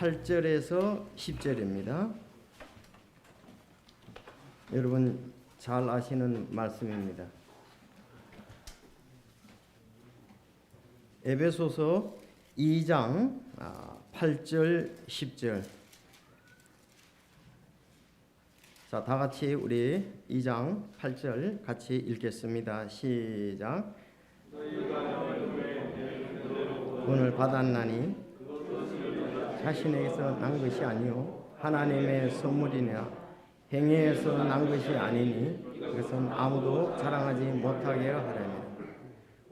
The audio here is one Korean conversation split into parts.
8절에서 10절입니다. 여러분 잘 아시는 말씀입니다. 에베소서 2장 8절 10절. 자, 다 같이 우리 2장 8절 같이 읽겠습니다. 시작. 구원을 받았나니 자신에게서 난 것이 아니요 하나님의 선물이냐 행위에서 난 것이 아니니 그것은 아무도 자랑하지 못하게 하려니라.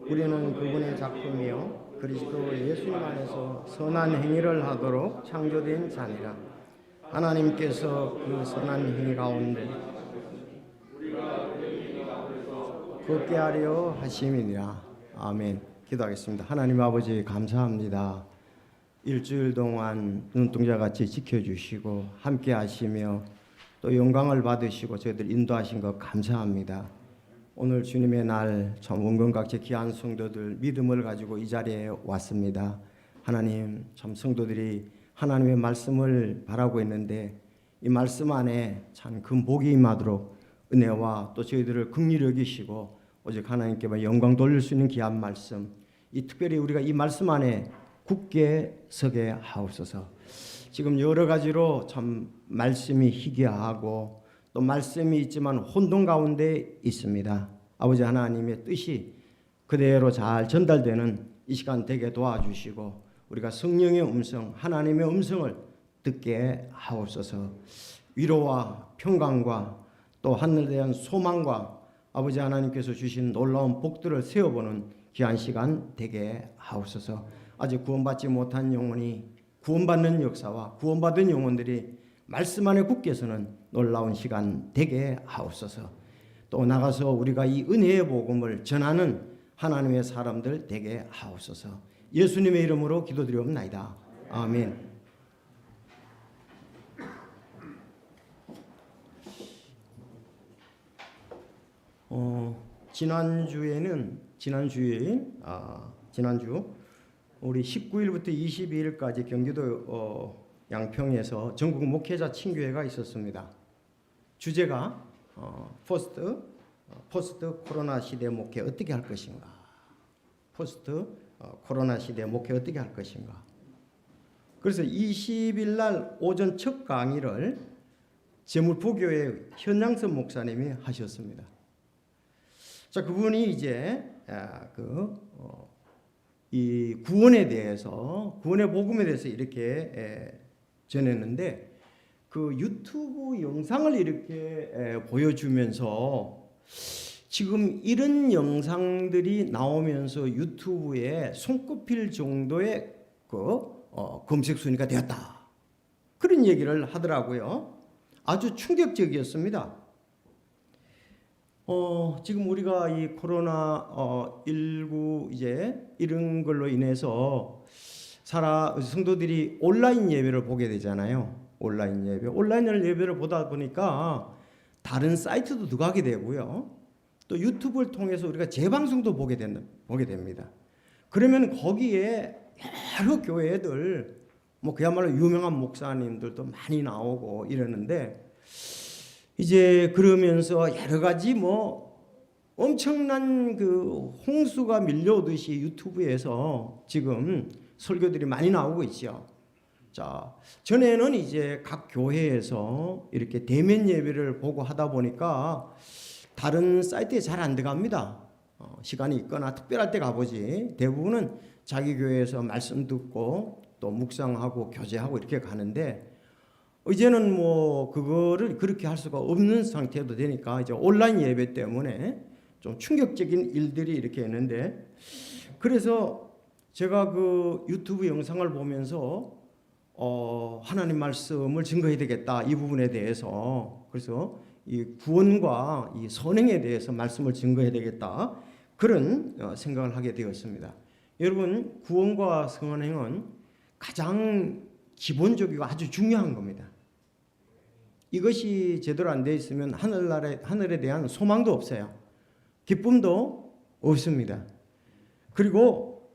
우리는 그분의 작품이요 그리스도 예수님 안에서 선한 행위를 하도록 창조된 자니라. 하나님께서 그 선한 행위 가운데 걷게 하려 하심이니라. 아멘. 기도하겠습니다. 하나님 아버지 감사합니다. 일주일 동안 눈동자같이 지켜주시고 함께 하시며 또 영광을 받으시고 저희들 인도하신 것 감사합니다. 오늘 주님의 날 참 원건각제 귀한 성도들 믿음을 가지고 이 자리에 왔습니다. 하나님 참 성도들이 하나님의 말씀을 바라고 있는데 이 말씀 안에 참 큰 복이 임하도록 은혜와 또 저희들을 긍휼히 여기시고 오직 하나님께만 영광 돌릴 수 있는 귀한 말씀, 이 특별히 우리가 이 말씀 안에 굳게 서게 하옵소서. 지금 여러 가지로 참 말씀이 희귀하고 또 말씀이 있지만 혼돈 가운데 있습니다. 아버지 하나님의 뜻이 그대로 잘 전달되는 이 시간 되게 도와주시고 우리가 성령의 음성, 하나님의 음성을 듣게 하옵소서. 위로와 평강과 또 하늘에 대한 소망과 아버지 하나님께서 주신 놀라운 복들을 세워보는 귀한 시간 되게 하옵소서. 아직 구원받지 못한 영혼이 구원받는 역사와 구원받은 영혼들이 말씀 안에 굳게 서는 놀라운 시간 되게 하옵소서. 또 나가서 우리가 이 은혜의 복음을 전하는 하나님의 사람들 되게 하옵소서. 예수님의 이름으로 기도드리옵나이다. 아멘. 지난주 우리 19일부터 22일까지 경기도 양평에서 전국 목회자 친교회가 있었습니다. 주제가 포스트 코로나 시대 목회 어떻게 할 것인가. 포스트 코로나 시대 목회 어떻게 할 것인가. 그래서 20일 날 오전 첫 강의를 제물포교회 현양선 목사님이 하셨습니다. 자, 그분이 이제 이 구원에 대해서, 구원의 복음에 대해서 이렇게 전했는데 그 유튜브 영상을 이렇게 보여주면서 지금 이런 영상들이 나오면서 유튜브에 손꼽힐 정도의 검색 순위가 되었다. 그런 얘기를 하더라고요. 아주 충격적이었습니다. 지금 우리가 이 코로나 19 이제 이런 걸로 인해서 성도들이 온라인 예배를 보게 되잖아요. 온라인 예배를 보다 보니까 다른 사이트도 들어가게 되고요. 또 유튜브를 통해서 우리가 재방송도 보게 됩니다. 그러면 거기에 여러 교회들 그야말로 유명한 목사님들도 많이 나오고 이러는데 이제 그러면서 여러 가지 엄청난 그 홍수가 밀려오듯이 유튜브에서 지금 설교들이 많이 나오고 있죠. 자, 전에는 이제 각 교회에서 이렇게 대면 예배를 보고 하다 보니까 다른 사이트에 잘 안 들어갑니다. 시간이 있거나 특별할 때 가보지. 대부분은 자기 교회에서 말씀 듣고 또 묵상하고 교제하고 이렇게 가는데 이제는 그거를 그렇게 할 수가 없는 상태도 되니까 이제 온라인 예배 때문에 좀 충격적인 일들이 이렇게 있는데 그래서 제가 그 유튜브 영상을 보면서 하나님 말씀을 증거해야 되겠다 이 부분에 대해서 그래서 이 구원과 이 선행에 대해서 말씀을 증거해야 되겠다 그런 생각을 하게 되었습니다. 여러분 구원과 선행은 가장 기본적이고 아주 중요한 겁니다. 이것이 제대로 안 돼 있으면 하늘에 대한 소망도 없어요. 기쁨도 없습니다. 그리고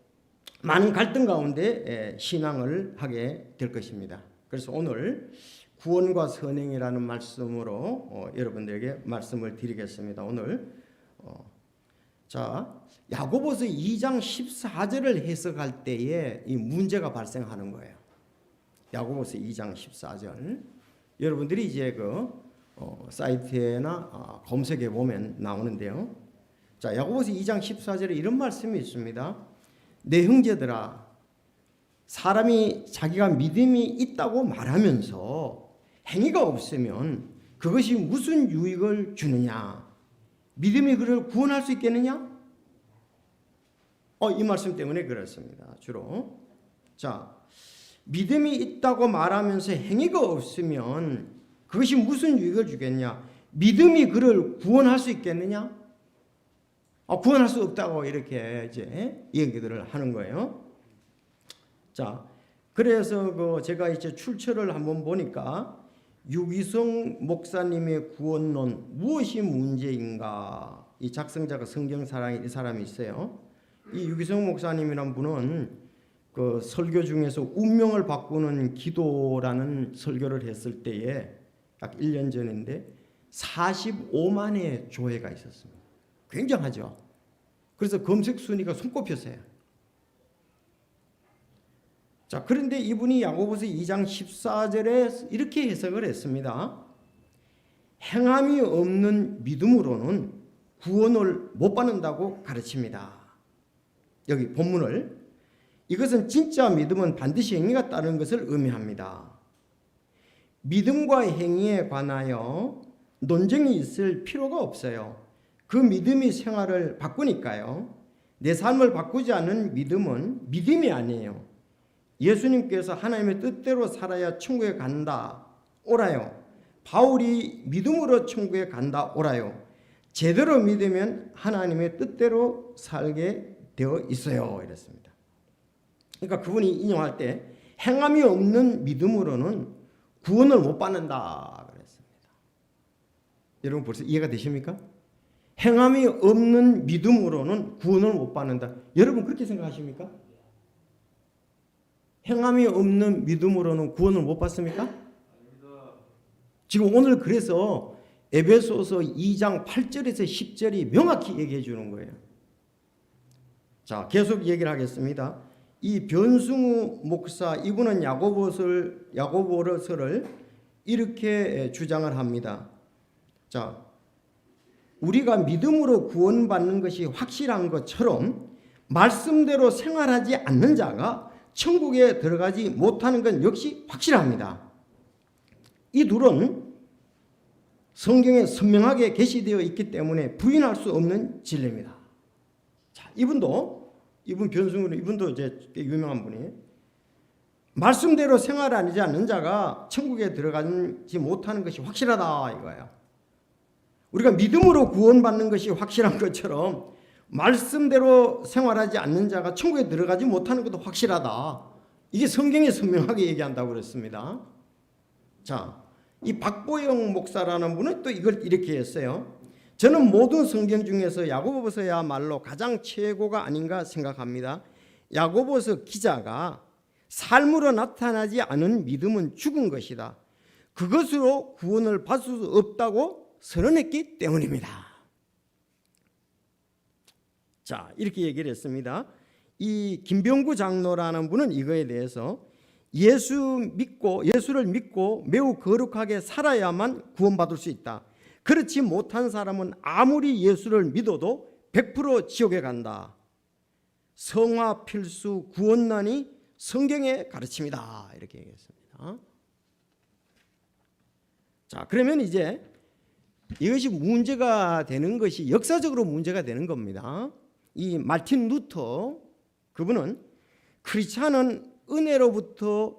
많은 갈등 가운데 신앙을 하게 될 것입니다. 그래서 오늘 구원과 선행이라는 말씀으로 여러분들에게 말씀을 드리겠습니다. 오늘 야고보서 2장 14절을 해석할 때에 이 문제가 발생하는 거예요. 야고보서 2장 14절. 여러분들이 이제 그 사이트에나 검색해 보면 나오는데요. 자, 야고보서 2장 14절에 이런 말씀이 있습니다. 내 형제들아, 사람이 자기가 믿음이 있다고 말하면서 행위가 없으면 그것이 무슨 유익을 주느냐? 믿음이 그를 구원할 수 있겠느냐? 이 말씀 때문에 그렇습니다. 주로. 자, 믿음이 있다고 말하면서 행위가 없으면 그것이 무슨 유익을 주겠냐? 믿음이 그를 구원할 수 있겠느냐? 구원할 수 없다고 이렇게 이제 얘기들을 하는 거예요. 자, 그래서 제가 이제 출처를 한번 보니까 유기성 목사님의 구원론 무엇이 문제인가? 이 작성자가 성경사랑이 이 사람이 있어요. 이 유기성 목사님이란 분은 그 설교 중에서 운명을 바꾸는 기도라는 설교를 했을 때에 약 1년 전인데 45만의 조회가 있었습니다. 굉장하죠. 그래서 검색 순위가 손꼽혔어요. 자, 그런데 이분이 야고보서 2장 14절에 이렇게 해석을 했습니다. 행함이 없는 믿음으로는 구원을 못 받는다고 가르칩니다. 여기 본문을 이것은 진짜 믿음은 반드시 행위가 따르는 것을 의미합니다. 믿음과 행위에 관하여 논쟁이 있을 필요가 없어요. 그 믿음이 생활을 바꾸니까요. 내 삶을 바꾸지 않는 믿음은 믿음이 아니에요. 예수님께서 하나님의 뜻대로 살아야 천국에 간다. 옳아요. 바울이 믿음으로 천국에 간다. 옳아요. 제대로 믿으면 하나님의 뜻대로 살게 되어 있어요. 이랬습니다. 그러니까 그분이 인용할 때 행함이 없는 믿음으로는 구원을 못 받는다. 그랬습니다. 여러분 벌써 이해가 되십니까? 행함이 없는 믿음으로는 구원을 못 받는다. 여러분 그렇게 생각하십니까? 행함이 없는 믿음으로는 구원을 못 받습니까? 지금 오늘 그래서 에베소서 2장 8절에서 10절이 명확히 얘기해 주는 거예요. 자, 계속 얘기를 하겠습니다. 이 변승우 목사 이분은 야고보서를 이렇게 주장을 합니다. 자, 우리가 믿음으로 구원받는 것이 확실한 것처럼 말씀대로 생활하지 않는 자가 천국에 들어가지 못하는 건 역시 확실합니다. 이 둘은 성경에 선명하게 게시되어 있기 때문에 부인할 수 없는 진리입니다. 자, 이분 변승우는 이분도 이제 유명한 분이에요. 말씀대로 생활하지 않는 자가 천국에 들어가지 못하는 것이 확실하다 이거예요. 우리가 믿음으로 구원받는 것이 확실한 것처럼 말씀대로 생활하지 않는 자가 천국에 들어가지 못하는 것도 확실하다. 이게 성경에 선명하게 얘기한다고 그랬습니다. 자, 이 박보영 목사라는 분은 또 이걸 이렇게 했어요. 저는 모든 성경 중에서 야고보서야말로 가장 최고가 아닌가 생각합니다. 야고보서 기자가 삶으로 나타나지 않은 믿음은 죽은 것이다. 그것으로 구원을 받을 수 없다고 선언했기 때문입니다. 자, 이렇게 얘기를 했습니다. 이 김병구 장로라는 분은 이거에 대해서 예수를 믿고 매우 거룩하게 살아야만 구원받을 수 있다. 그렇지 못한 사람은 아무리 예수를 믿어도 100% 지옥에 간다. 성화 필수 구원난이 성경의 가르침이다. 이렇게 얘기했습니다. 자, 그러면 이제 이것이 문제가 되는 것이 역사적으로 문제가 되는 겁니다. 이 마틴 루터 그분은 크리스찬은 은혜로부터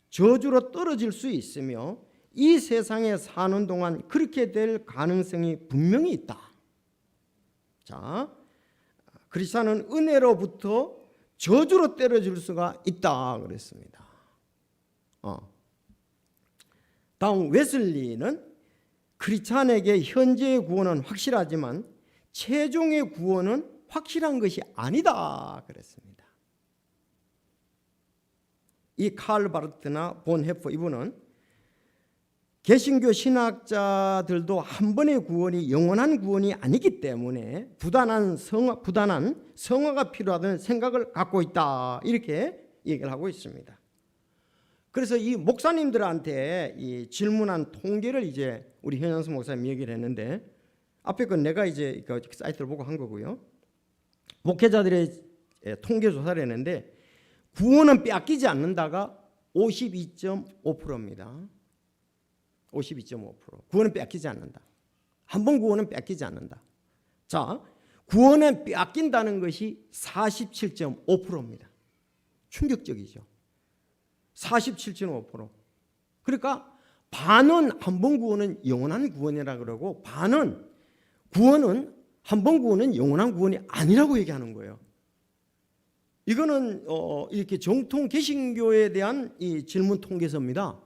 저주로 떨어질 수 있으며 이 세상에 사는 동안 그렇게 될 가능성이 분명히 있다. 자, 크리스찬은 은혜로부터 저주로 떨어질 수가 있다 그랬습니다. 다음 웨슬리는 크리스찬에게 현재의 구원은 확실하지만 최종의 구원은 확실한 것이 아니다 그랬습니다. 이 칼 바르트나 본 헤퍼 이분은 개신교 신학자들도 한 번의 구원이 영원한 구원이 아니기 때문에 부단한 성화가 필요하다는 생각을 갖고 있다, 이렇게 얘기를 하고 있습니다. 그래서 이 목사님들한테 이 질문한 통계를 이제 우리 현영수 목사님 얘기를 했는데, 앞에 건 내가 이제 그 사이트를 보고 한 거고요. 목회자들의 통계 조사를 했는데 구원은 빼앗기지 않는다가 52.5%입니다. 52.5%. 구원은 빼앗기지 않는다. 한 번 구원은 빼앗기지 않는다. 자, 구원은 빼앗긴다는 것이 47.5%입니다. 충격적이죠. 47.5%. 그러니까 반은 한 번 구원은 영원한 구원이라 그러고, 반은 구원은 한 번 구원은 영원한 구원이 아니라고 얘기하는 거예요. 이거는 이렇게 정통 개신교에 대한 이 질문 통계서입니다.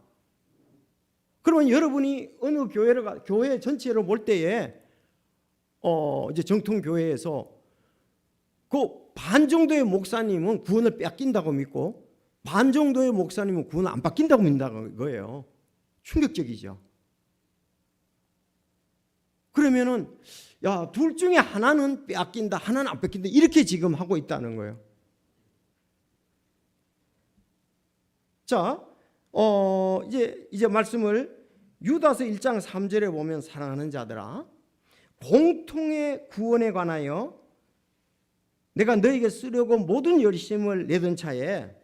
그러면 여러분이 어느 교회 전체를 볼 때에 이제 정통 교회에서 그 반 정도의 목사님은 구원을 빼앗긴다고 믿고 반 정도의 목사님은 구원을 안 받긴다고 믿는다는 거예요. 충격적이죠. 그러면은 야, 둘 중에 하나는 빼앗긴다, 하나는 안 뺏긴다, 이렇게 지금 하고 있다는 거예요. 자, 이제 말씀을 유다서 1장 3절에 보면, 사랑하는 자들아, 공통의 구원에 관하여 내가 너에게 쓰려고 모든 열심을 내던 차에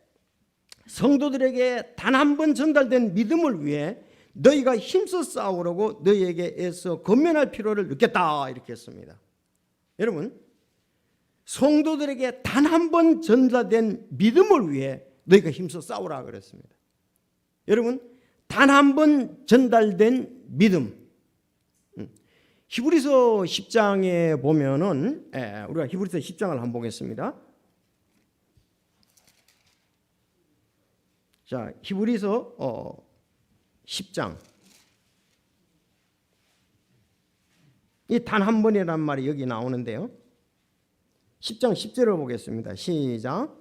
성도들에게 단 한 번 전달된 믿음을 위해 너희가 힘써 싸우려고 너희에게 애써 권면할 필요를 느꼈다, 이렇게 했습니다. 여러분, 성도들에게 단 한 번 전달된 믿음을 위해 너희가 힘써 싸우라 그랬습니다. 여러분, 단 한 번 전달된 믿음. 히브리서 10장에 보면은, 우리가 히브리서 10장을 한번 보겠습니다. 자, 히브리서 10장. 이 단 한 번이란 말이 여기 나오는데요. 10장 10절을 보겠습니다. 시작.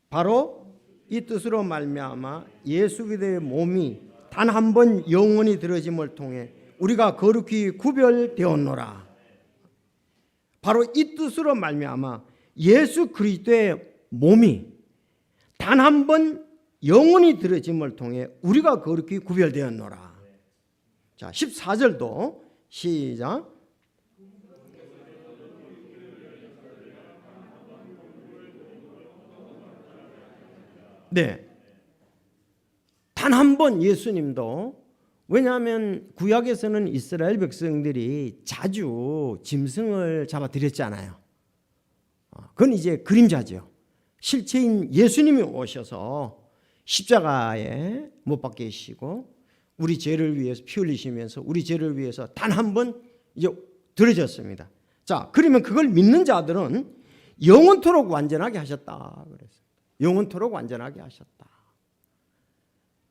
바로 이 뜻으로 말미암아 예수 그리스도의 몸이 단 한 번 영원히 들어짐을 통해 우리가 거룩히 구별되었노라. 바로 이 뜻으로 말미암아 예수 그리스도의 몸이 단 한 번 영원히 들어짐을 통해 우리가 거룩히 구별되었노라. 자, 14절도 시작. 네, 단 한 번 예수님도, 왜냐하면 구약에서는 이스라엘 백성들이 자주 짐승을 잡아들였잖아요. 그건 이제 그림자죠. 실체인 예수님이 오셔서 십자가에 못 박히시고 우리 죄를 위해서 피 흘리시면서 우리 죄를 위해서 단 한 번 이제 들어졌습니다. 자, 그러면 그걸 믿는 자들은 영원토록 완전하게 하셨다 그랬어요. 영원토록 완전하게 하셨다.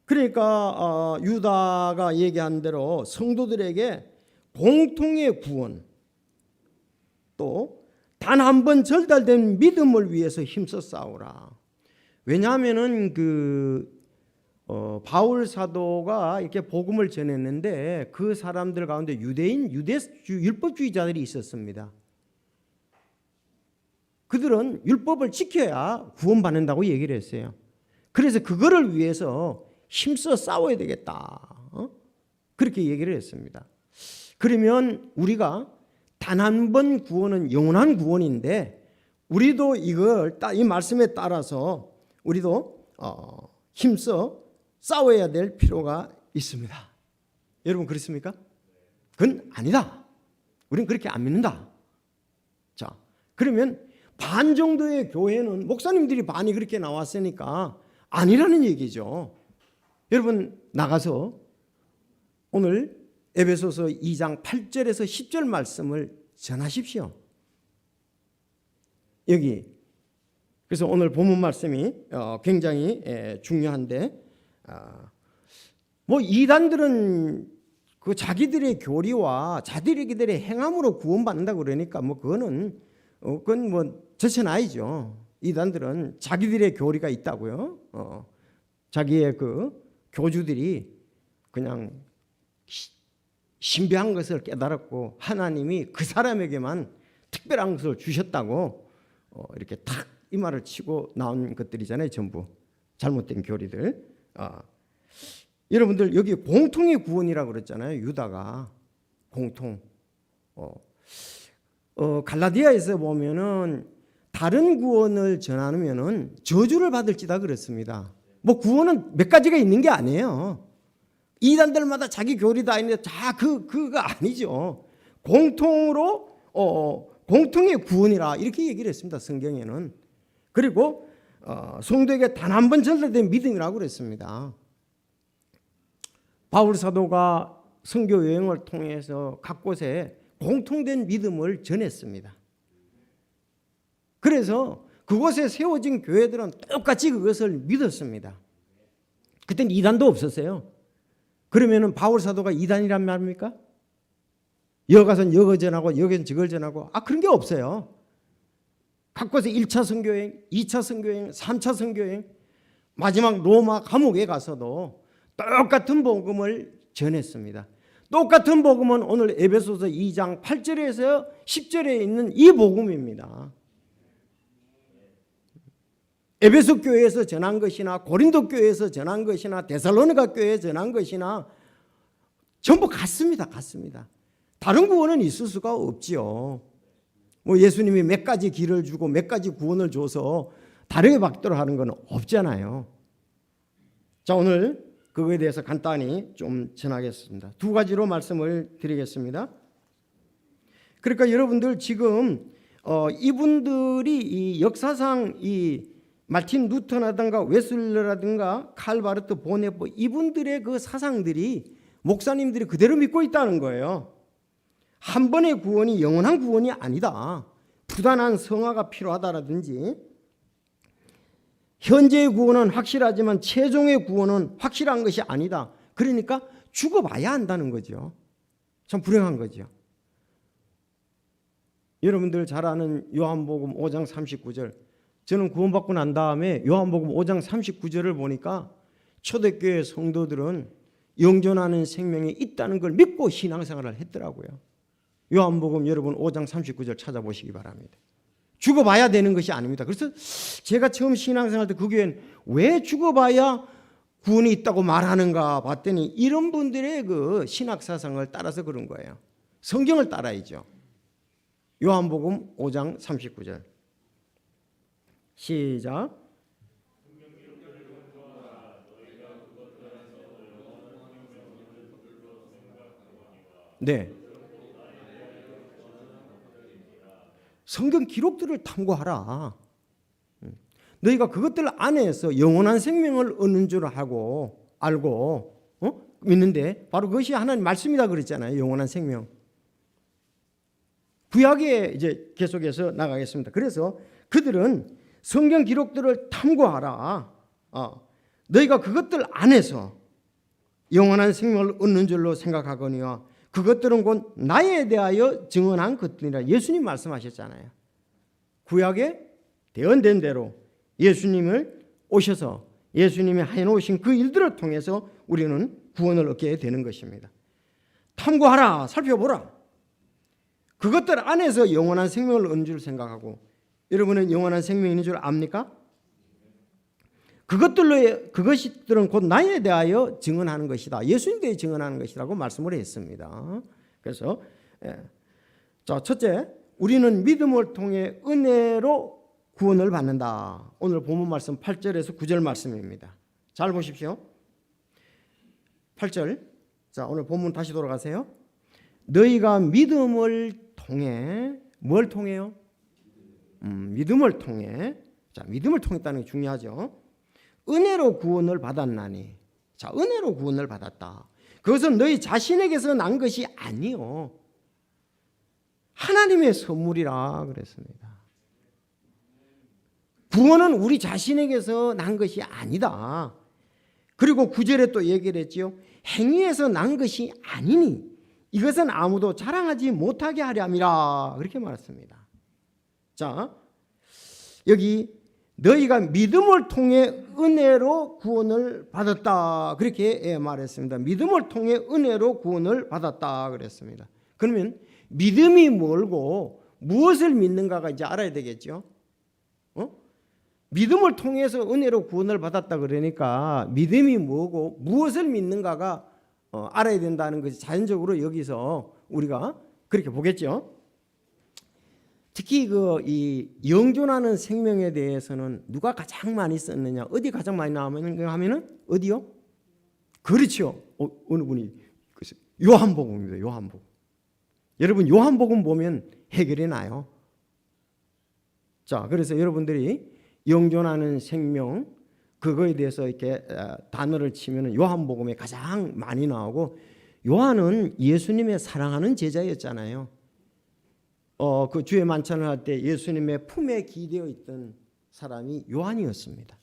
그러니까 유다가 얘기한 대로 성도들에게 공통의 구원, 또 단 한 번 전달된 믿음을 위해서 힘써 싸우라. 왜냐하면은 바울 사도가 이렇게 복음을 전했는데 그 사람들 가운데 율법주의자들이 있었습니다. 그들은 율법을 지켜야 구원받는다고 얘기를 했어요. 그래서 그거를 위해서 힘써 싸워야 되겠다, 그렇게 얘기를 했습니다. 그러면 우리가 단 한 번 구원은 영원한 구원인데 우리도 이걸 이 말씀에 따라서 우리도 힘써 싸워야 될 필요가 있습니다. 여러분, 그렇습니까? 그건 아니다. 우리는 그렇게 안 믿는다. 자, 그러면 반 정도의 교회는 목사님들이 반이 그렇게 나왔으니까 아니라는 얘기죠. 여러분, 나가서 오늘 에베소서 2장 8절에서 10절 말씀을 전하십시오. 여기, 그래서 오늘 본문 말씀이 굉장히 중요한데, 뭐 이단들은 그 자기들의 교리와 자기들의 행함으로 구원받는다 그러니까 뭐 그건 뭐 제쳐놔야죠. 이단들은 자기들의 교리가 있다고요. 자기의 그 교주들이 그냥 신비한 것을 깨달았고 하나님이 그 사람에게만 특별한 것을 주셨다고 이렇게 탁 이 말을 치고 나온 것들이잖아요. 전부 잘못된 교리들. 여러분들 여기 공통의 구원이라고 그랬잖아요. 유다가 공통. 갈라디아에서 보면은 다른 구원을 전하면은 저주를 받을지다 그랬습니다. 뭐 구원은 몇 가지가 있는 게 아니에요. 이단들마다 자기 교리다 있는데 다 그거 아니죠. 공통으로 공통의 구원이라 이렇게 얘기를 했습니다. 성경에는. 그리고 성도에게 단 한 번 전달된 믿음이라고 그랬습니다. 바울 사도가 선교 여행을 통해서 각 곳에 공통된 믿음을 전했습니다. 그래서 그곳에 세워진 교회들은 똑같이 그것을 믿었습니다. 그때는 이단도 없었어요. 그러면은 바울 사도가 이단이란 말입니까? 여기 가서는 여거 전하고 여기는 저걸 전하고 그런 게 없어요. 각 곳에 1차 선교여행, 2차 선교여행, 3차 선교여행, 마지막 로마 감옥에 가서도 똑같은 복음을 전했습니다. 똑같은 복음은 오늘 에베소서 2장 8절에서 10절에 있는 이 복음입니다. 에베소 교회에서 전한 것이나 고린도 교회에서 전한 것이나 데살로니가 교회에 전한 것이나 전부 같습니다. 같습니다. 다른 구원은 있을 수가 없지요. 뭐 예수님이 몇 가지 길을 주고 몇 가지 구원을 줘서 다르게 받도록 하는 건 없잖아요. 자, 오늘 그거에 대해서 간단히 좀 전하겠습니다. 두 가지로 말씀을 드리겠습니다. 그러니까 여러분들 지금 이분들이 이 역사상 이 마틴 루터라든가 웨슬러라든가 칼 바르트 보네포 이분들의 그 사상들이 목사님들이 그대로 믿고 있다는 거예요. 한 번의 구원이 영원한 구원이 아니다. 부단한 성화가 필요하다라든지 현재의 구원은 확실하지만 최종의 구원은 확실한 것이 아니다. 그러니까 죽어봐야 한다는 거죠. 참 불행한 거죠. 여러분들 잘 아는 요한복음 5장 39절. 저는 구원받고 난 다음에 요한복음 5장 39절을 보니까 초대교회 성도들은 영존하는 생명이 있다는 걸 믿고 신앙생활을 했더라고요. 요한복음 여러분 5장 39절 찾아보시기 바랍니다. 죽어봐야 되는 것이 아닙니다. 그래서 제가 처음 신앙생활 때 그 교회는 왜 죽어봐야 구원이 있다고 말하는가 봤더니 이런 분들의 그 신학사상을 따라서 그런 거예요. 성경을 따라야죠. 요한복음 5장 39절 시작. 네. 성경 기록들을 탐구하라. 너희가 그것들 안에서 영원한 생명을 얻는 줄 알고 믿는데 바로 그것이 하나님 말씀이다 그랬잖아요. 영원한 생명. 구약에 이제 계속해서 나가겠습니다. 그래서 그들은 성경 기록들을 탐구하라. 너희가 그것들 안에서 영원한 생명을 얻는 줄로 생각하거니와 그것들은 곧 나에 대하여 증언한 것들이라 예수님 말씀하셨잖아요. 구약에 대언된 대로 예수님을 오셔서 예수님이 해놓으신 그 일들을 통해서 우리는 구원을 얻게 되는 것입니다. 탐구하라, 살펴보라. 그것들 안에서 영원한 생명을 얻는 줄 생각하고 여러분은 영원한 생명이 있는 줄 압니까? 그것들은 곧 나에 대하여 증언하는 것이다. 예수님에 대해 증언하는 것이라고 말씀을 했습니다. 그래서 자, 첫째, 우리는 믿음을 통해 은혜로 구원을 받는다. 오늘 본문 말씀 8절에서 9절 말씀입니다. 잘 보십시오. 8절. 자, 오늘 본문 다시 돌아가세요. 너희가 믿음을 통해 뭘 통해요? 믿음을 통해. 자, 믿음을 통했다는 게 중요하죠. 은혜로 구원을 받았나니. 자, 은혜로 구원을 받았다. 그것은 너희 자신에게서 난 것이 아니요. 하나님의 선물이라 그랬습니다. 구원은 우리 자신에게서 난 것이 아니다. 그리고 9절에 또 얘기를 했지요. 행위에서 난 것이 아니니 이것은 아무도 자랑하지 못하게 하려 함이라. 그렇게 말했습니다. 자, 여기 너희가 믿음을 통해 은혜로 구원을 받았다. 그렇게 말했습니다. 믿음을 통해 은혜로 구원을 받았다 그랬습니다. 그러면 믿음이 뭘고 무엇을 믿는가가 이제 알아야 되겠죠. 믿음을 통해서 은혜로 구원을 받았다 그러니까 믿음이 뭐고 무엇을 믿는가가 알아야 된다는 것이 자연적으로 여기서 우리가 그렇게 보겠죠. 특히 이 영존하는 생명에 대해서는 누가 가장 많이 썼느냐, 어디 가장 많이 나오면은 어디요? 그렇죠. 어느 분이 요한복음입니다. 요한복음. 여러분 요한복음 보면 해결이 나요. 자, 그래서 여러분들이 영존하는 생명 그거에 대해서 이렇게 단어를 치면은 요한복음에 가장 많이 나오고, 요한은 예수님의 사랑하는 제자였잖아요. 그 주의 만찬을 할 때 예수님의 품에 기대어 있던 사람이 요한이었습니다.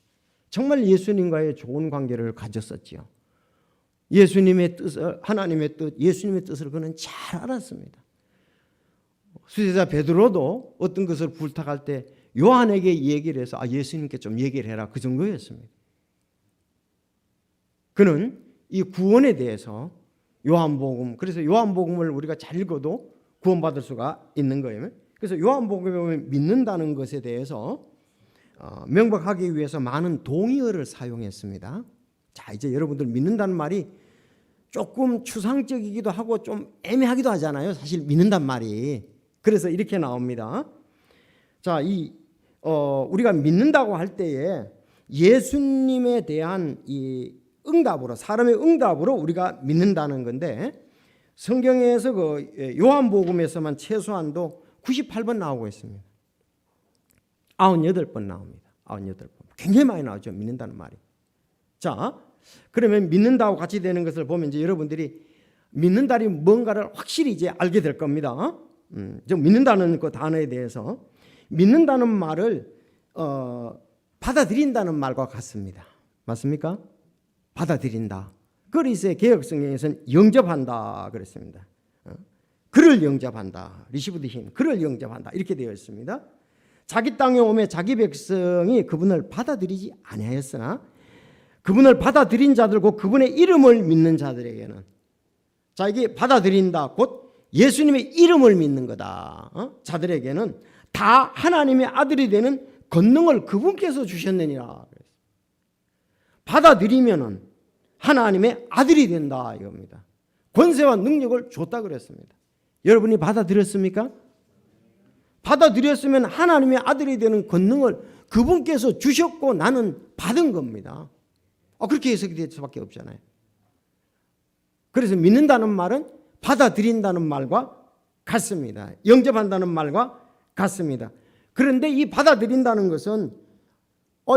정말 예수님과의 좋은 관계를 가졌었지요. 예수님의 뜻을, 하나님의 뜻, 예수님의 뜻을 그는 잘 알았습니다. 수제자 베드로도 어떤 것을 부탁할 때 요한에게 얘기를 해서 예수님께 좀 얘기를 해라, 그 정도였습니다. 그는 이 구원에 대해서 요한복음, 그래서 요한복음을 우리가 잘 읽어도 구원받을 수가 있는 거예요. 그래서 요한복음에 보면 믿는다는 것에 대해서 명백하기 위해서 많은 동의어를 사용했습니다. 자, 이제 여러분들 믿는다는 말이 조금 추상적이기도 하고 좀 애매하기도 하잖아요. 사실 믿는단 말이. 그래서 이렇게 나옵니다. 자, 우리가 믿는다고 할 때에 예수님에 대한 이 응답으로, 사람의 응답으로 우리가 믿는다는 건데, 성경에서 요한복음에서만 최소한도 98번 나오고 있습니다. 98번 나옵니다. 98번. 굉장히 많이 나오죠. 믿는다는 말이. 자, 그러면 믿는다고 같이 되는 것을 보면 이제 여러분들이 믿는다니 뭔가를 확실히 이제 알게 될 겁니다. 좀 믿는다는 그 단어에 대해서, 믿는다는 말을 받아들인다는 말과 같습니다. 맞습니까? 받아들인다. 그리스의 개혁성경에서는 영접한다 그랬습니다. 그를 영접한다. 리시브드 힘, 그를 영접한다. 이렇게 되어 있습니다. 자기 땅에 오매 자기 백성이 그분을 받아들이지 아니하였으나 그분을 받아들인 자들과 그분의 이름을 믿는 자들에게는, 자, 이게 받아들인다, 곧 예수님의 이름을 믿는 거다. 자들에게는 다 하나님의 아들이 되는 권능을 그분께서 주셨느니라. 받아들이면은 하나님의 아들이 된다 이겁니다. 권세와 능력을 줬다 그랬습니다. 여러분이 받아들였습니까? 받아들였으면 하나님의 아들이 되는 권능을 그분께서 주셨고 나는 받은 겁니다. 그렇게 해석이 될 수밖에 없잖아요. 그래서 믿는다는 말은 받아들인다는 말과 같습니다. 영접한다는 말과 같습니다. 그런데 이 받아들인다는 것은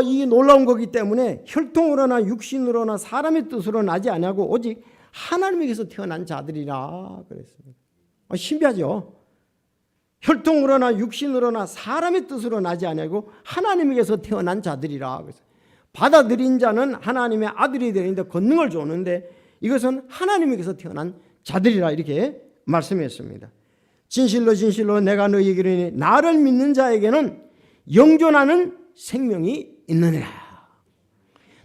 이게 놀라운 거기 때문에 혈통으로나 육신으로나 사람의 뜻으로 나지 아니하고 오직 하나님에게서 태어난 자들이라 그랬습니다. 신비하죠. 혈통으로나 육신으로나 사람의 뜻으로 나지 아니하고 하나님에게서 태어난 자들이라 그랬어요. 받아들인 자는 하나님의 아들이 되는데 권능을 주는데 이것은 하나님에게서 태어난 자들이라 이렇게 말씀했습니다. 진실로 진실로 내가 너희에게 이르노니 나를 믿는 자에게는 영존하는 생명이 있느니라.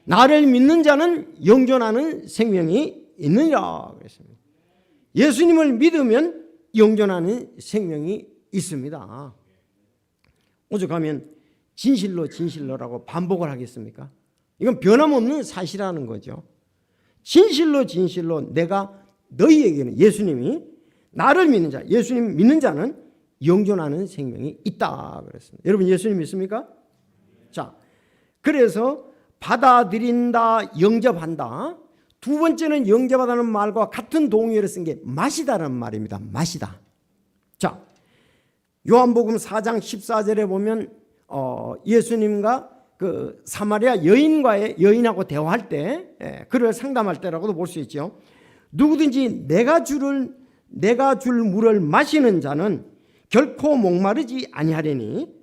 나를 믿는 자는 영존하는 생명이 있느니라 그랬습니다. 예수님을 믿으면 영존하는 생명이 있습니다. 오죽하면 진실로 진실로라고 반복을 하겠습니까? 이건 변함없는 사실이라는 거죠. 진실로 진실로 내가 너희에게는, 예수님이 나를 믿는 자, 예수님 믿는 자는 영존하는 생명이 있다 그랬습니다. 여러분 예수님 믿습니까? 자, 그래서 받아들인다, 영접한다. 두 번째는 영접하다는 말과 같은 동의어를 쓴 게 마시다라는 말입니다. 마시다. 자, 요한복음 4장 14절에 보면 예수님과 그 사마리아 여인하고 대화할 때, 그를 상담할 때라고도 볼 수 있죠. 누구든지 내가 줄 물을 마시는 자는 결코 목마르지 아니하리니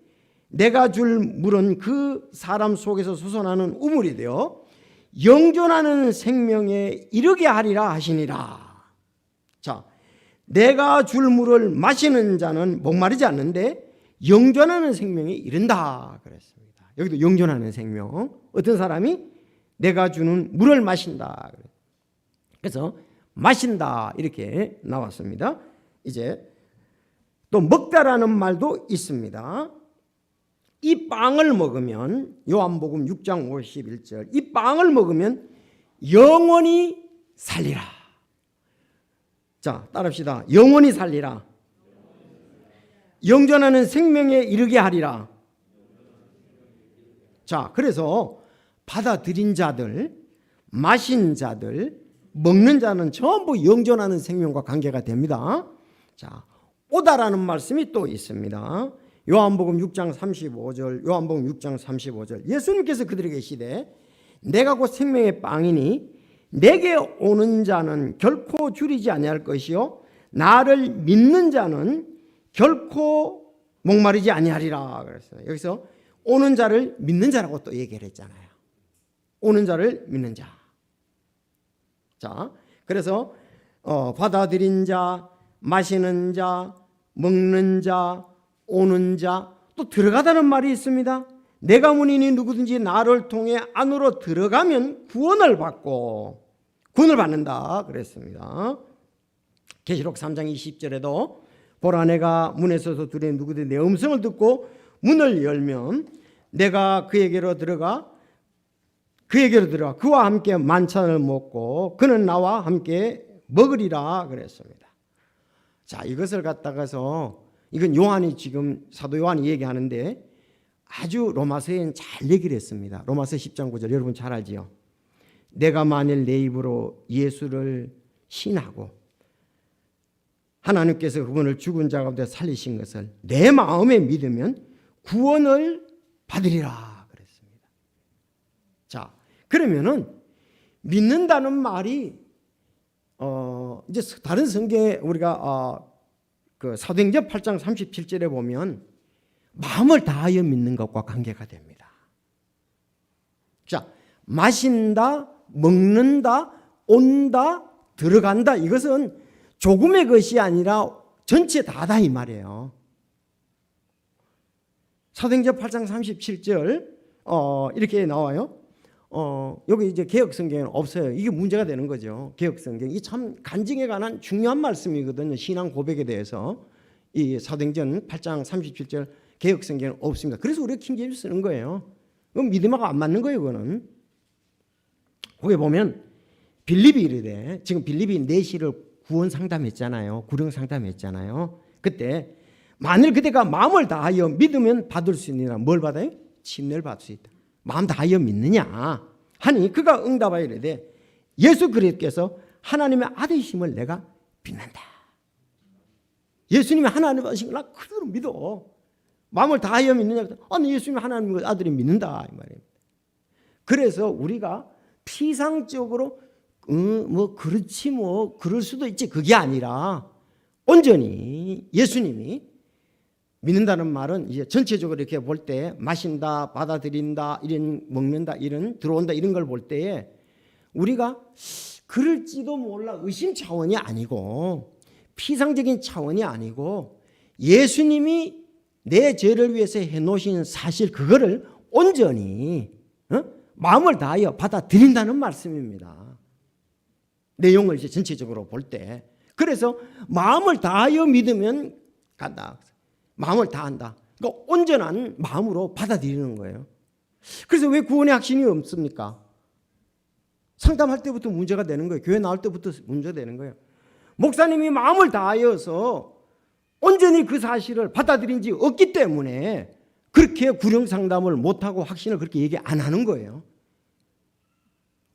내가 줄 물은 그 사람 속에서 솟아나는 우물이 되어 영존하는 생명에 이르게 하리라 하시니라. 자, 내가 줄 물을 마시는 자는 목마르지 않는데 영존하는 생명에 이른다 그랬습니다. 여기도 영존하는 생명. 어떤 사람이 내가 주는 물을 마신다. 그래서 마신다 이렇게 나왔습니다. 이제 또 먹다라는 말도 있습니다. 이 빵을 먹으면 요한복음 6장 51절 이 빵을 먹으면 영원히 살리라. 자, 따라합시다. 영원히 살리라. 영존하는 생명에 이르게 하리라. 자, 그래서 받아들인 자들, 마신 자들, 먹는 자는 전부 영존하는 생명과 관계가 됩니다. 자, 오다라는 말씀이 또 있습니다. 요한복음 6장 35절, 요한복음 6장 35절. 예수님께서 그들에게 이르시되 내가 곧 생명의 빵이니 내게 오는 자는 결코 줄이지 아니할 것이요 나를 믿는 자는 결코 목마르지 아니하리라 그랬어요. 여기서 오는 자를 믿는 자라고 또 얘기를 했잖아요. 오는 자를 믿는 자. 자, 그래서 받아들인 자, 마시는 자, 먹는 자, 오는 자, 또 들어가다는 말이 있습니다. 내가 문이니 누구든지 나를 통해 안으로 들어가면 구원을 받는다 그랬습니다. 계시록 3장 20절에도 보라 내가 문에 서서 둘에 누구든지 내 음성을 듣고 문을 열면 내가 그에게로 들어가 그와 함께 만찬을 먹고 그는 나와 함께 먹으리라 그랬습니다. 자, 이것을 갖다가서 이건 요한이 지금 사도 요한이 얘기하는데 아주 로마서에는 잘 얘기를 했습니다. 로마서 10장 9절 여러분 잘 알지요. 내가 만일 내 입으로 예수를 신하고 하나님께서 그분을 죽은 자 가운데 살리신 것을 내 마음에 믿으면 구원을 받으리라 그랬습니다. 자, 그러면은 믿는다는 말이 이제 다른 성경에 우리가 그 사도행전 8장 37절에 보면 마음을 다하여 믿는 것과 관계가 됩니다. 자, 마신다, 먹는다, 온다, 들어간다 이것은 조금의 것이 아니라 전체 다다 이 말이에요. 사도행전 8장 37절 이렇게 나와요. 여기 이제 개혁 성경에는 없어요. 이게 문제가 되는 거죠. 개혁 성경 이 참 간증에 관한 중요한 말씀이거든요. 신앙 고백에 대해서 이 사도행전 8장 37절 개혁 성경은 없습니다. 그래서 우리가 킹제임스 쓰는 거예요. 그건 믿음하고 안 맞는 거예요. 그거는. 거기 보면 빌립이 이르되 지금 빌립이 내시를 구원 상담했잖아요. 구령 상담했잖아요. 그때 만일 그대가 마음을 다하여 믿으면 받을 수 있느니라. 뭘 받아요? 침례를 받을 수 있다. 마음 다하여 믿느냐 하니 그가 응답하여 이르되 예수 그리스도께서 하나님의 아들이심을 내가 믿는다. 예수님이 하나님의 아들이신 걸 나 그대로 믿어. 마음을 다하여 믿느냐? 아니 예수님이 하나님의 아들이 믿는다 이 말이에요. 그래서 우리가 피상적으로 뭐 그렇지 뭐 그럴 수도 있지 그게 아니라 온전히 예수님이 믿는다는 말은 이제 전체적으로 이렇게 볼 때 마신다, 받아들인다, 이런 먹는다, 이런 들어온다 이런 걸 볼 때에 우리가 그럴지도 몰라 의심 차원이 아니고 피상적인 차원이 아니고 예수님이 내 죄를 위해서 해놓으신 사실 그거를 온전히 마음을 다하여 받아들인다는 말씀입니다. 내용을 이제 전체적으로 볼 때 그래서 마음을 다하여 믿으면 간다. 마음을 다한다. 그러니까 온전한 마음으로 받아들이는 거예요. 그래서 왜 구원의 확신이 없습니까? 상담할 때부터 문제가 되는 거예요. 교회 나올 때부터 문제가 되는 거예요. 목사님이 마음을 다하여서 온전히 그 사실을 받아들인 지 없기 때문에 그렇게 구령 상담을 못하고 확신을 그렇게 얘기 안 하는 거예요.